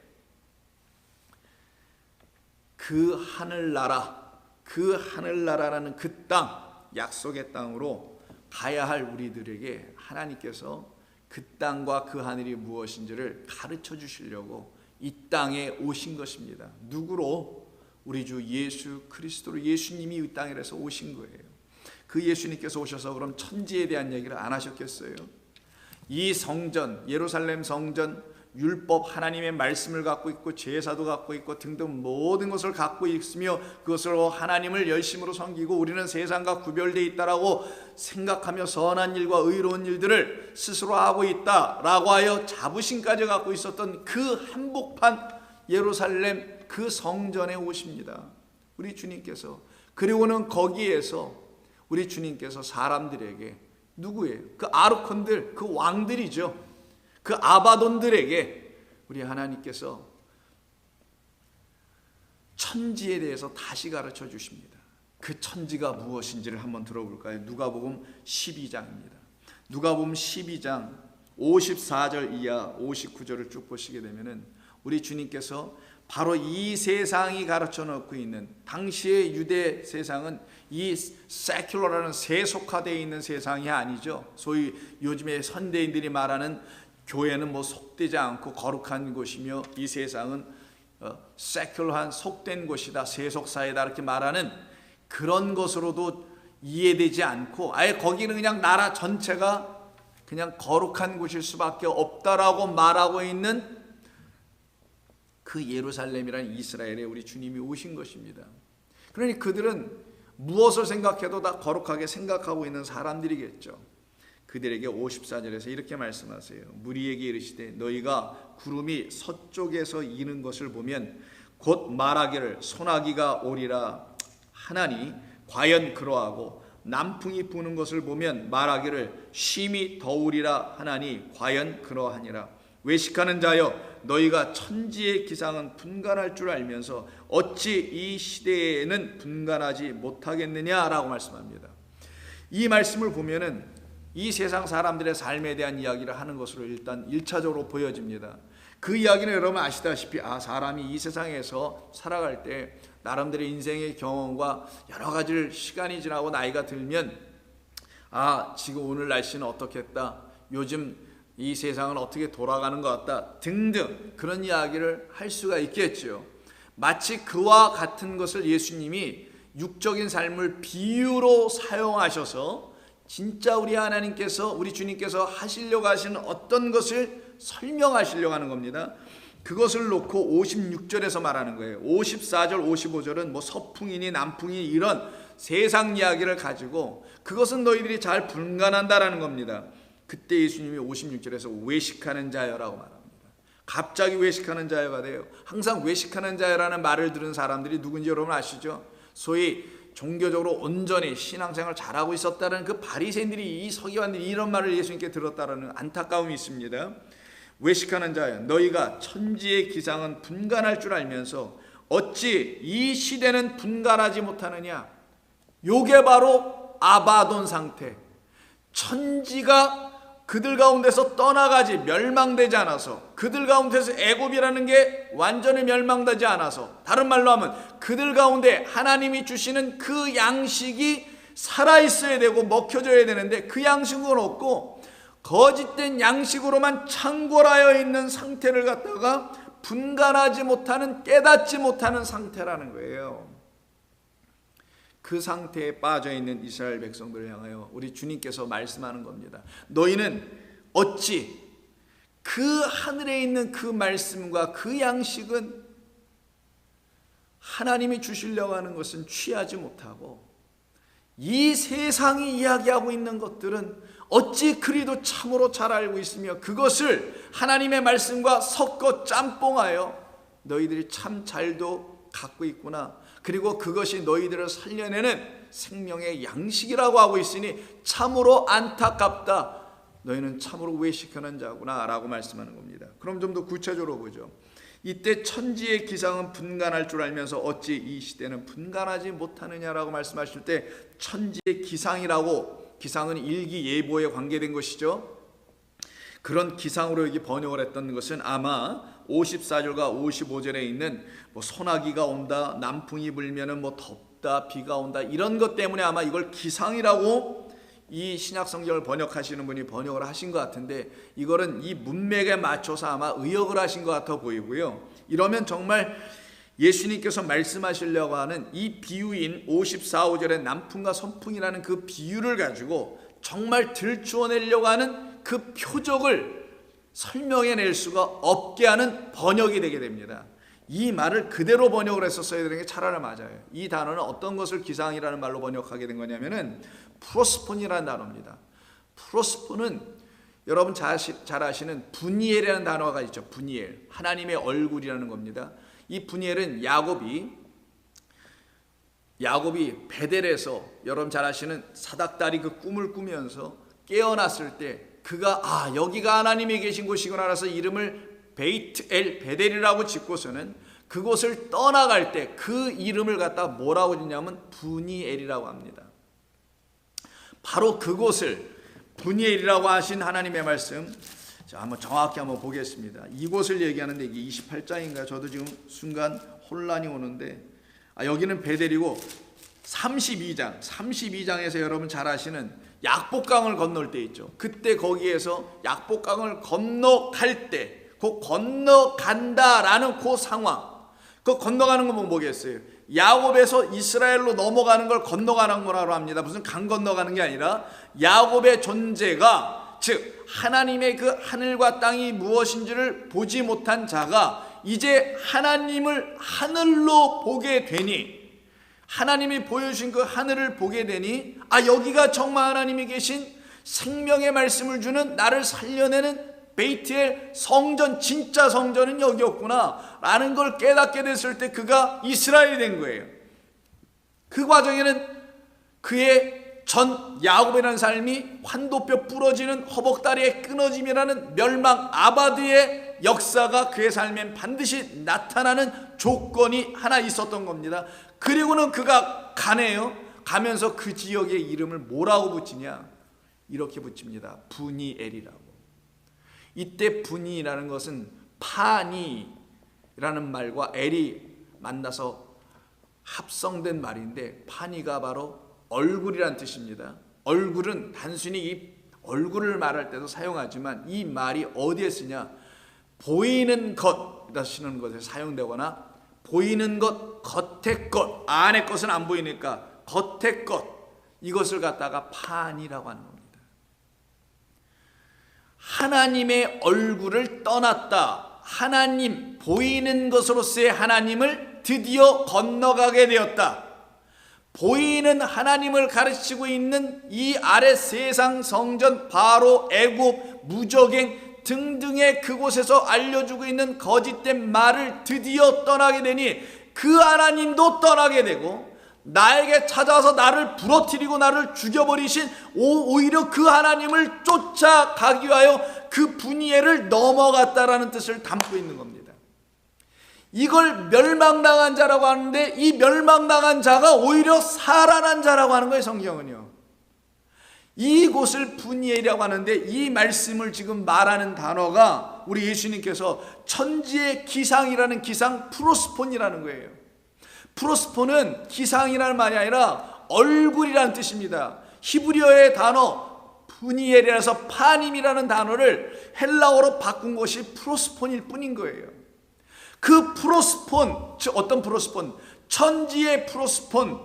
그 하늘나라, 그 하늘나라라는 그 땅, 약속의 땅으로 가야 할 우리들에게 하나님께서 그 땅과 그 하늘이 무엇인지를 가르쳐 주시려고 이 땅에 오신 것입니다. 누구로? 우리 주 예수 그리스도로, 예수님이 이 땅에서 오신 거예요. 그 예수님께서 오셔서 그럼 천지에 대한 얘기를 안 하셨겠어요? 이 성전, 예루살렘 성전, 율법, 하나님의 말씀을 갖고 있고 제사도 갖고 있고 등등 모든 것을 갖고 있으며 그것으로 하나님을 열심으로 섬기고 우리는 세상과 구별되어 있다라고 생각하며 선한 일과 의로운 일들을 스스로 하고 있다라고 하여 자부심까지 갖고 있었던 그 한복판 예루살렘 그 성전에 오십니다. 우리 주님께서. 그리고는 거기에서 우리 주님께서 사람들에게, 누구예요? 그 아르콘들, 그 왕들이죠. 그 아바돈들에게 우리 하나님께서 천지에 대해서 다시 가르쳐 주십니다. 그 천지가 무엇인지를 한번 들어볼까요? 누가복음 12장입니다. 누가복음 12장 54절 이하 59절을 쭉 보시게 되면은 우리 주님께서 바로 이 세상이 가르쳐 놓고 있는, 당시의 유대 세상은 이 세큘러라는 세속화되어 있는 세상이 아니죠. 소위 요즘에 현대인들이 말하는 교회는 뭐 속되지 않고 거룩한 곳이며 이 세상은 세큘러한 속된 곳이다, 세속사회다 이렇게 말하는 그런 것으로도 이해되지 않고 아예 거기는 그냥 나라 전체가 그냥 거룩한 곳일 수밖에 없다라고 말하고 있는 그 예루살렘이라는 이스라엘에 우리 주님이 오신 것입니다. 그러니 그들은 무엇을 생각해도 다 거룩하게 생각하고 있는 사람들이겠죠. 그들에게 54절에서 이렇게 말씀하세요. 무리에게 이르시되 너희가 구름이 서쪽에서 이는 것을 보면 곧 말하기를 소나기가 오리라 하나니 과연 그러하고 남풍이 부는 것을 보면 말하기를 쉼이 더우리라 하나니 과연 그러하니라. 외식하는 자여 너희가 천지의 기상은 분간할 줄 알면서 어찌 이 시대에는 분간하지 못하겠느냐라고 말씀합니다. 이 말씀을 보면은 이 세상 사람들의 삶에 대한 이야기를 하는 것으로 일단 1차적으로 보여집니다. 그 이야기는 여러분 아시다시피 사람이 이 세상에서 살아갈 때 나름대로 인생의 경험과 여러 가지를 시간이 지나고 나이가 들면 지금 오늘 날씨는 어떻겠다, 요즘 이 세상은 어떻게 돌아가는 것 같다 등등 그런 이야기를 할 수가 있겠죠. 마치 그와 같은 것을 예수님이 육적인 삶을 비유로 사용하셔서 진짜 우리 하나님께서, 우리 주님께서 하시려고 하시는 어떤 것을 설명하시려고 하는 겁니다. 그것을 놓고 56절에서 말하는 거예요. 54절 55절은 뭐 서풍이니 남풍이 이런 세상 이야기를 가지고 그것은 너희들이 잘 분간한다라는 겁니다. 그때 예수님이 56절에서 외식하는 자여라고 말합니다. 갑자기 외식하는 자여가 돼요. 항상 외식하는 자여라는 말을 들은 사람들이 누군지 여러분 아시죠? 소위 종교적으로 온전히 신앙생활을 잘하고 있었다는 그 바리새인들이, 이 서기관들이 이런 말을 예수님께 들었다는 안타까움이 있습니다. 외식하는 자여 너희가 천지의 기상은 분간할 줄 알면서 어찌 이 시대는 분간하지 못하느냐. 요게 바로 아바돈 상태. 천지가 그들 가운데서 떠나가지, 멸망되지 않아서, 그들 가운데서 애굽이라는 게 완전히 멸망되지 않아서, 다른 말로 하면 그들 가운데 하나님이 주시는 그 양식이 살아있어야 되고 먹혀져야 되는데 그 양식은 없고 거짓된 양식으로만 창궐하여 있는 상태를 갖다가 분간하지 못하는, 깨닫지 못하는 상태라는 거예요. 그 상태에 빠져있는 이스라엘 백성들을 향하여 우리 주님께서 말씀하는 겁니다. 너희는 어찌 그 하늘에 있는 그 말씀과 그 양식은 하나님이 주시려고 하는 것은 취하지 못하고 이 세상이 이야기하고 있는 것들은 어찌 그리도 참으로 잘 알고 있으며 그것을 하나님의 말씀과 섞어 짬뽕하여 너희들이 참 잘도 갖고 있구나, 그리고 그것이 너희들을 살려내는 생명의 양식이라고 하고 있으니 참으로 안타깝다, 너희는 참으로 외식하는 자구나 라고 말씀하는 겁니다. 그럼 좀 더 구체적으로 보죠. 이때 천지의 기상은 분간할 줄 알면서 어찌 이 시대는 분간하지 못하느냐라고 말씀하실 때 천지의 기상이라고, 기상은 일기예보에 관계된 것이죠. 그런 기상으로 여기 번역을 했던 것은 아마 54절과 55절에 있는 뭐 소나기가 온다, 남풍이 불면은 뭐 춥다, 비가 온다, 이런 것 때문에 아마 이걸 기상이라고 이 신약 성경을 번역하시는 분이 번역을 하신 것 같은데, 이거는 이 문맥에 맞춰서 아마 의역을 하신 것 같아 보이고요. 이러면 정말 예수님께서 말씀하시려고 하는 이 비유인 54, 5절의 남풍과 선풍이라는 그 비유를 가지고 정말 들추어내려고 하는 그 표적을 설명해낼 수가 없게 하는 번역이 되게 됩니다. 이 말을 그대로 번역을 했었어야 되는 게 차라리 맞아요. 이 단어는 어떤 것을 기상이라는 말로 번역하게 된 거냐면은 프로스폰이라는 단어입니다. 프로스폰은 여러분 잘 아시는 분이엘이라는 단어가 있죠. 분이엘, 하나님의 얼굴이라는 겁니다. 이 분이엘은 야곱이 베델에서 여러분 잘 아시는 사닥다리 그 꿈을 꾸면서 깨어났을 때 그가 여기가 하나님이 계신 곳이구나 알아서 이름을 베이트엘 베델이라고 짓고서는 그곳을 떠나갈 때 그 이름을 갖다 뭐라고 짓냐면 분이엘이라고 합니다. 바로 그곳을 분이엘이라고 하신 하나님의 말씀, 자, 한번 정확히 한번 보겠습니다. 이곳을 얘기하는데 이게 28장인가 저도 지금 순간 혼란이 오는데 여기는 베델이고 32장에서 여러분 잘 아시는 약복강을 건널 때 있죠. 그때 거기에서 약복강을 건너갈 때 그 건너간다라는 그 상황, 그 건너가는 건 뭐겠어요? 야곱에서 이스라엘로 넘어가는 걸 건너가는 거라고 합니다. 무슨 강 건너가는 게 아니라 야곱의 존재가, 즉 하나님의 그 하늘과 땅이 무엇인지를 보지 못한 자가 이제 하나님을 하늘로 보게 되니, 하나님이 보여주신 그 하늘을 보게 되니 여기가 정말 하나님이 계신 생명의 말씀을 주는, 나를 살려내는 베이트엘 성전, 진짜 성전은 여기였구나 라는 걸 깨닫게 됐을 때 그가 이스라엘이 된 거예요. 그 과정에는 그의 전 야곱이라는 삶이 환도뼈 부러지는, 허벅다리의 끊어짐이라는 멸망, 아바드의 역사가 그의 삶엔 반드시 나타나는 조건이 하나 있었던 겁니다. 그리고는 그가 가네요. 가면서 그 지역의 이름을 뭐라고 붙이냐, 이렇게 붙입니다. 분이엘이라고. 이때 분이라는 것은 파니라는 말과 엘이 만나서 합성된 말인데, 파니가 바로 얼굴이란 뜻입니다. 얼굴은 단순히 이 얼굴을 말할 때도 사용하지만 이 말이 어디에 쓰냐, 보이는 것이다 쓰는 것에 사용되거나, 보이는 것, 겉의 것, 안의 것은 안 보이니까 겉의 것, 이것을 갖다가 파니라고 하는 겁니다. 하나님의 얼굴을 떠났다, 하나님, 보이는 것으로서의 하나님을 드디어 건너가게 되었다. 보이는 하나님을 가르치고 있는 이 아래 세상, 성전, 바로, 애굽, 무적행 등등의 그곳에서 알려주고 있는 거짓된 말을 드디어 떠나게 되니 그 하나님도 떠나게 되고, 나에게 찾아와서 나를 부러뜨리고 나를 죽여버리신 오히려 그 하나님을 쫓아가기 위하여 그 분이엘을 넘어갔다라는 뜻을 담고 있는 겁니다. 이걸 멸망당한 자라고 하는데, 이 멸망당한 자가 오히려 살아난 자라고 하는 거예요, 성경은요. 이곳을 분이엘이라고 하는데, 이 말씀을 지금 말하는 단어가 우리 예수님께서 천지의 기상이라는 기상, 프로스폰이라는 거예요. 프로스폰은 기상이라는 말이 아니라 얼굴이라는 뜻입니다. 히브리어의 단어 분이엘이라서 파님이라는 단어를 헬라어로 바꾼 것이 프로스폰일 뿐인 거예요. 그 프로스폰, 즉 어떤 프로스폰? 천지의 프로스폰.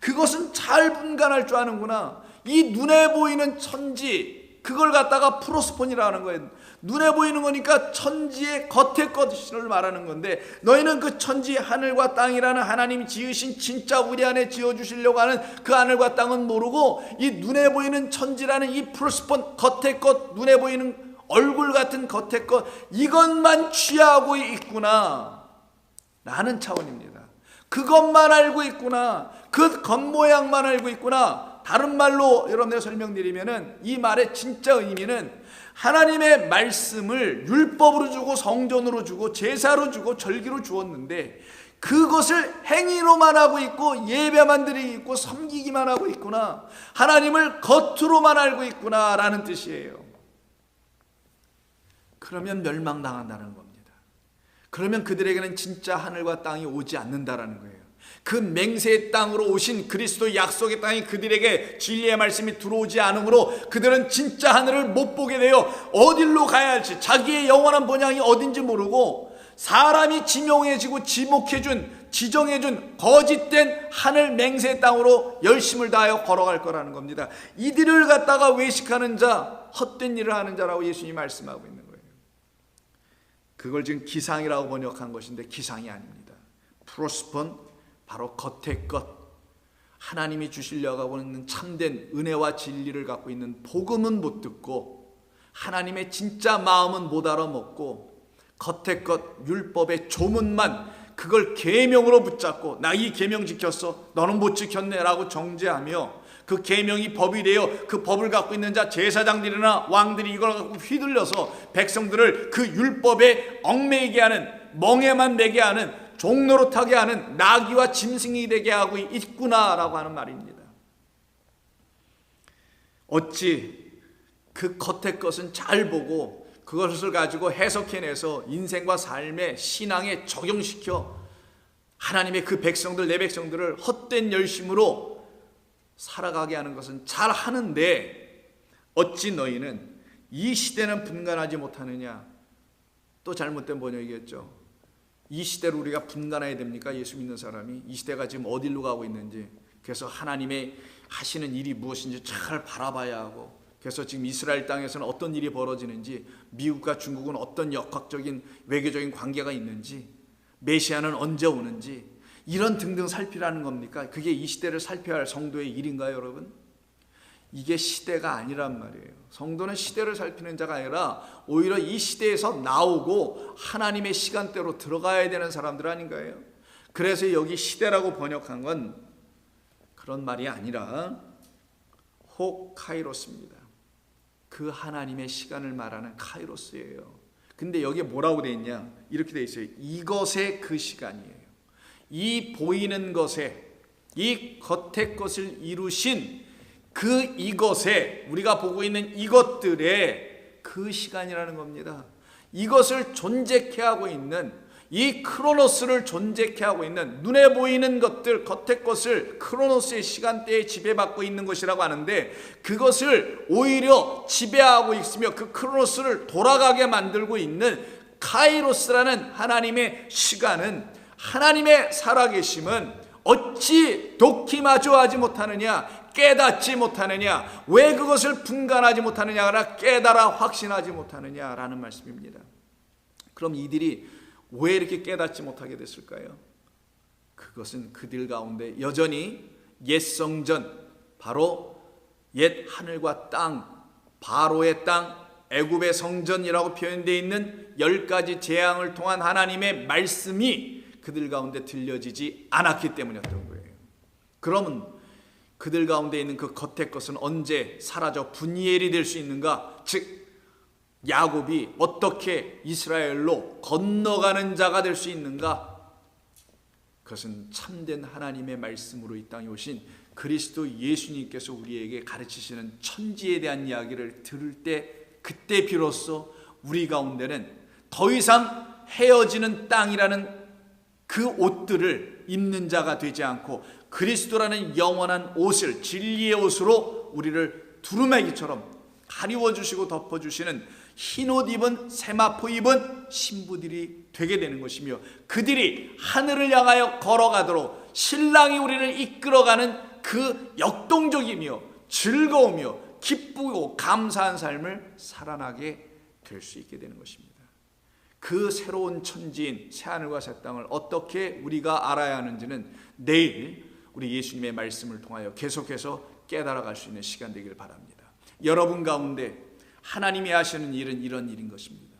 그것은 잘 분간할 줄 아는구나. 이 눈에 보이는 천지, 그걸 갖다가 프로스폰이라고 하는 거예요. 눈에 보이는 거니까 천지의 겉의 것을 말하는 건데, 너희는 그 천지 하늘과 땅이라는 하나님이 지으신 진짜 우리 안에 지어주시려고 하는 그 하늘과 땅은 모르고 이 눈에 보이는 천지라는 이 프로스폰, 겉의 것, 눈에 보이는 얼굴 같은 겉의 것, 이것만 취하고 있구나 라는 차원입니다. 그것만 알고 있구나, 그 겉모양만 알고 있구나. 다른 말로 여러분들 설명드리면은, 이 말의 진짜 의미는 하나님의 말씀을 율법으로 주고 성전으로 주고 제사로 주고 절기로 주었는데, 그것을 행위로만 하고 있고 예배만 드리고 있고 섬기기만 하고 있구나, 하나님을 겉으로만 알고 있구나 라는 뜻이에요. 그러면 멸망당한다는 겁니다. 그러면 그들에게는 진짜 하늘과 땅이 오지 않는다라는 거예요. 그 맹세의 땅으로 오신 그리스도 약속의 땅이 그들에게 진리의 말씀이 들어오지 않으므로 그들은 진짜 하늘을 못 보게 되어 어디로 가야 할지, 자기의 영원한 본향이 어딘지 모르고 사람이 지명해지고 지정해준 거짓된 하늘 맹세의 땅으로 열심을 다하여 걸어갈 거라는 겁니다. 이들을 갖다가 외식하는 자, 헛된 일을 하는 자라고 예수님이 말씀하고 있는 거예요. 그걸 지금 기상이라고 번역한 것인데 기상이 아닙니다. 프로스폰, 바로 겉의 것, 하나님이 주시려고 하는 참된 은혜와 진리를 갖고 있는 복음은 못 듣고 하나님의 진짜 마음은 못 알아먹고 겉의 것, 율법의 조문만 그걸 계명으로 붙잡고 나 이 계명 지켰어, 너는 못 지켰네 라고 정죄하며 그 계명이 법이 되어 그 법을 갖고 있는 자 제사장들이나 왕들이 이걸 갖고 휘둘려서 백성들을 그 율법에 얽매이게 하는, 멍에만 매게 하는, 종노릇하게 하는 나귀와 짐승이 되게 하고 있구나라고 하는 말입니다. 어찌 그 겉의 것은 잘 보고 그것을 가지고 해석해내서 인생과 삶에, 신앙에 적용시켜 하나님의 그 백성들, 내 백성들을 헛된 열심으로 살아가게 하는 것은 잘 하는데 어찌 너희는 이 시대는 분간하지 못하느냐. 또 잘못된 번역이겠죠. 이 시대로 우리가 분간해야 됩니까? 예수 믿는 사람이 이 시대가 지금 어디로 가고 있는지, 그래서 하나님의 하시는 일이 무엇인지 잘 바라봐야 하고, 그래서 지금 이스라엘 땅에서는 어떤 일이 벌어지는지, 미국과 중국은 어떤 역학적인 외교적인 관계가 있는지, 메시아는 언제 오는지, 이런 등등 살피라는 겁니까? 그게 이 시대를 살펴야 할 성도의 일인가요, 여러분? 이게 시대가 아니란 말이에요. 성도는 시대를 살피는 자가 아니라 오히려 이 시대에서 나오고 하나님의 시간대로 들어가야 되는 사람들 아닌가요? 그래서 여기 시대라고 번역한 건 그런 말이 아니라 호 카이로스입니다. 그 하나님의 시간을 말하는 카이로스예요. 근데 여기에 뭐라고 돼 있냐? 이렇게 돼 있어요. 이것의 그 시간이에요. 이 보이는 것에, 이 겉의 것을 이루신 그 이것에, 우리가 보고 있는 이것들의 그 시간이라는 겁니다. 이것을 존재케 하고 있는, 이 크로노스를 존재케 하고 있는, 눈에 보이는 것들, 겉의 것을 크로노스의 시간대에 지배받고 있는 것이라고 하는데, 그것을 오히려 지배하고 있으며 그 크로노스를 돌아가게 만들고 있는 카이로스라는 하나님의 시간은, 하나님의 살아계심은 어찌 독히마저하지 못하느냐, 깨닫지 못하느냐, 왜 그것을 분간하지 못하느냐가 깨달아 확신하지 못하느냐라는 말씀입니다. 그럼 이들이 왜 이렇게 깨닫지 못하게 됐을까요? 그것은 그들 가운데 여전히 옛 성전, 바로 옛 하늘과 땅, 바로의 땅, 애굽의 성전이라고 표현되어 있는 10가지 재앙을 통한 하나님의 말씀이 그들 가운데 들려지지 않았기 때문이었던 거예요. 그러면 그들 가운데 있는 그 겉의 것은 언제 사라져 분이엘이 될 수 있는가? 즉 야곱이 어떻게 이스라엘로 건너가는 자가 될 수 있는가? 그것은 참된 하나님의 말씀으로 이 땅에 오신 그리스도 예수님께서 우리에게 가르치시는 천지에 대한 이야기를 들을 때, 그때 비로소 우리 가운데는 더 이상 헤어지는 땅이라는 그 옷들을 입는 자가 되지 않고 그리스도라는 영원한 옷을, 진리의 옷으로 우리를 두루마기처럼 가리워주시고 덮어주시는 흰옷 입은, 세마포 입은 신부들이 되게 되는 것이며, 그들이 하늘을 향하여 걸어가도록 신랑이 우리를 이끌어가는 그 역동적이며 즐거우며 기쁘고 감사한 삶을 살아나게 될 수 있게 되는 것입니다. 그 새로운 천지인 새하늘과 새 땅을 어떻게 우리가 알아야 하는지는 내일 우리 예수님의 말씀을 통하여 계속해서 깨달아갈 수 있는 시간 되기를 바랍니다. 여러분 가운데 하나님이 하시는 일은 이런 일인 것입니다.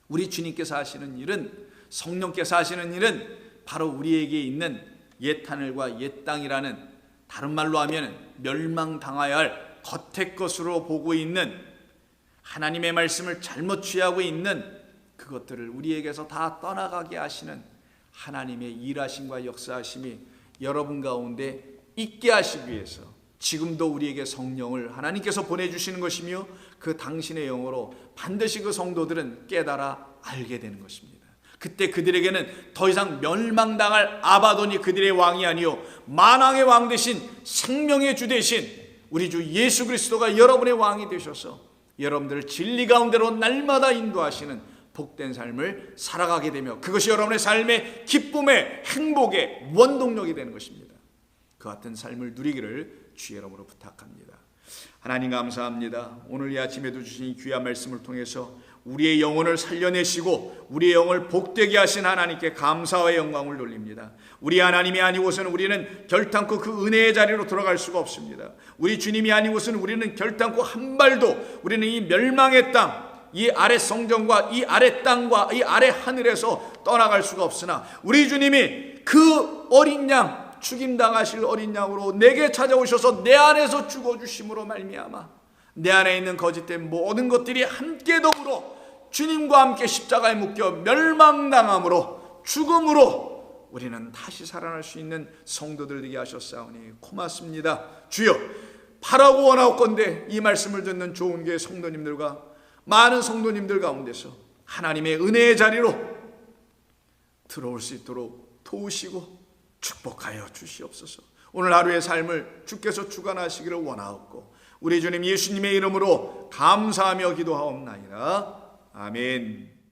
우리 주님께서 하시는 일은, 성령께서 하시는 일은 바로 우리에게 있는 옛 하늘과 옛 땅이라는, 다른 말로 하면 멸망당하여야 할 겉의 것으로 보고 있는, 하나님의 말씀을 잘못 취하고 있는 그것들을 우리에게서 다 떠나가게 하시는 하나님의 일하심과 역사하심이 여러분 가운데 있게 하시기 위해서 지금도 우리에게 성령을 하나님께서 보내주시는 것이며, 그 당신의 영으로 반드시 그 성도들은 깨달아 알게 되는 것입니다. 그때 그들에게는 더 이상 멸망당할 아바돈이 그들의 왕이 아니요 만왕의 왕 대신 생명의 주 대신 우리 주 예수 그리스도가 여러분의 왕이 되셔서 여러분들을 진리 가운데로 날마다 인도하시는 복된 삶을 살아가게 되며 그것이 여러분의 삶의 기쁨의 행복의 원동력이 되는 것입니다. 그 같은 삶을 누리기를 주의 이름으로 부탁합니다. 하나님 감사합니다. 오늘 이 아침에도 주신 이 귀한 말씀을 통해서 우리의 영혼을 살려내시고 우리의 영혼을 복되게 하신 하나님께 감사와 영광을 돌립니다. 우리 하나님이 아니고서는 우리는 결단코 그 은혜의 자리로 들어갈 수가 없습니다. 우리 주님이 아니고서는 우리는 결단코 한 발도 우리는 이 멸망의 땅, 이 아래 성전과 이 아래 땅과 이 아래 하늘에서 떠나갈 수가 없으나 우리 주님이 그 어린 양, 죽임당하실 어린 양으로 내게 찾아오셔서 내 안에서 죽어주심으로 말미암아 내 안에 있는 거짓된 모든 것들이 함께 더불어 주님과 함께 십자가에 묶여 멸망당함으로 죽음으로 우리는 다시 살아날 수 있는 성도들 되게 하셨사오니 고맙습니다. 주여, 바라고 원하옵건대 이 말씀을 듣는 좋은 교회 성도님들과 많은 성도님들 가운데서 하나님의 은혜의 자리로 들어올 수 있도록 도우시고 축복하여 주시옵소서. 오늘 하루의 삶을 주께서 주관하시기를 원하옵고 우리 주님 예수님의 이름으로 감사하며 기도하옵나이다. 아멘.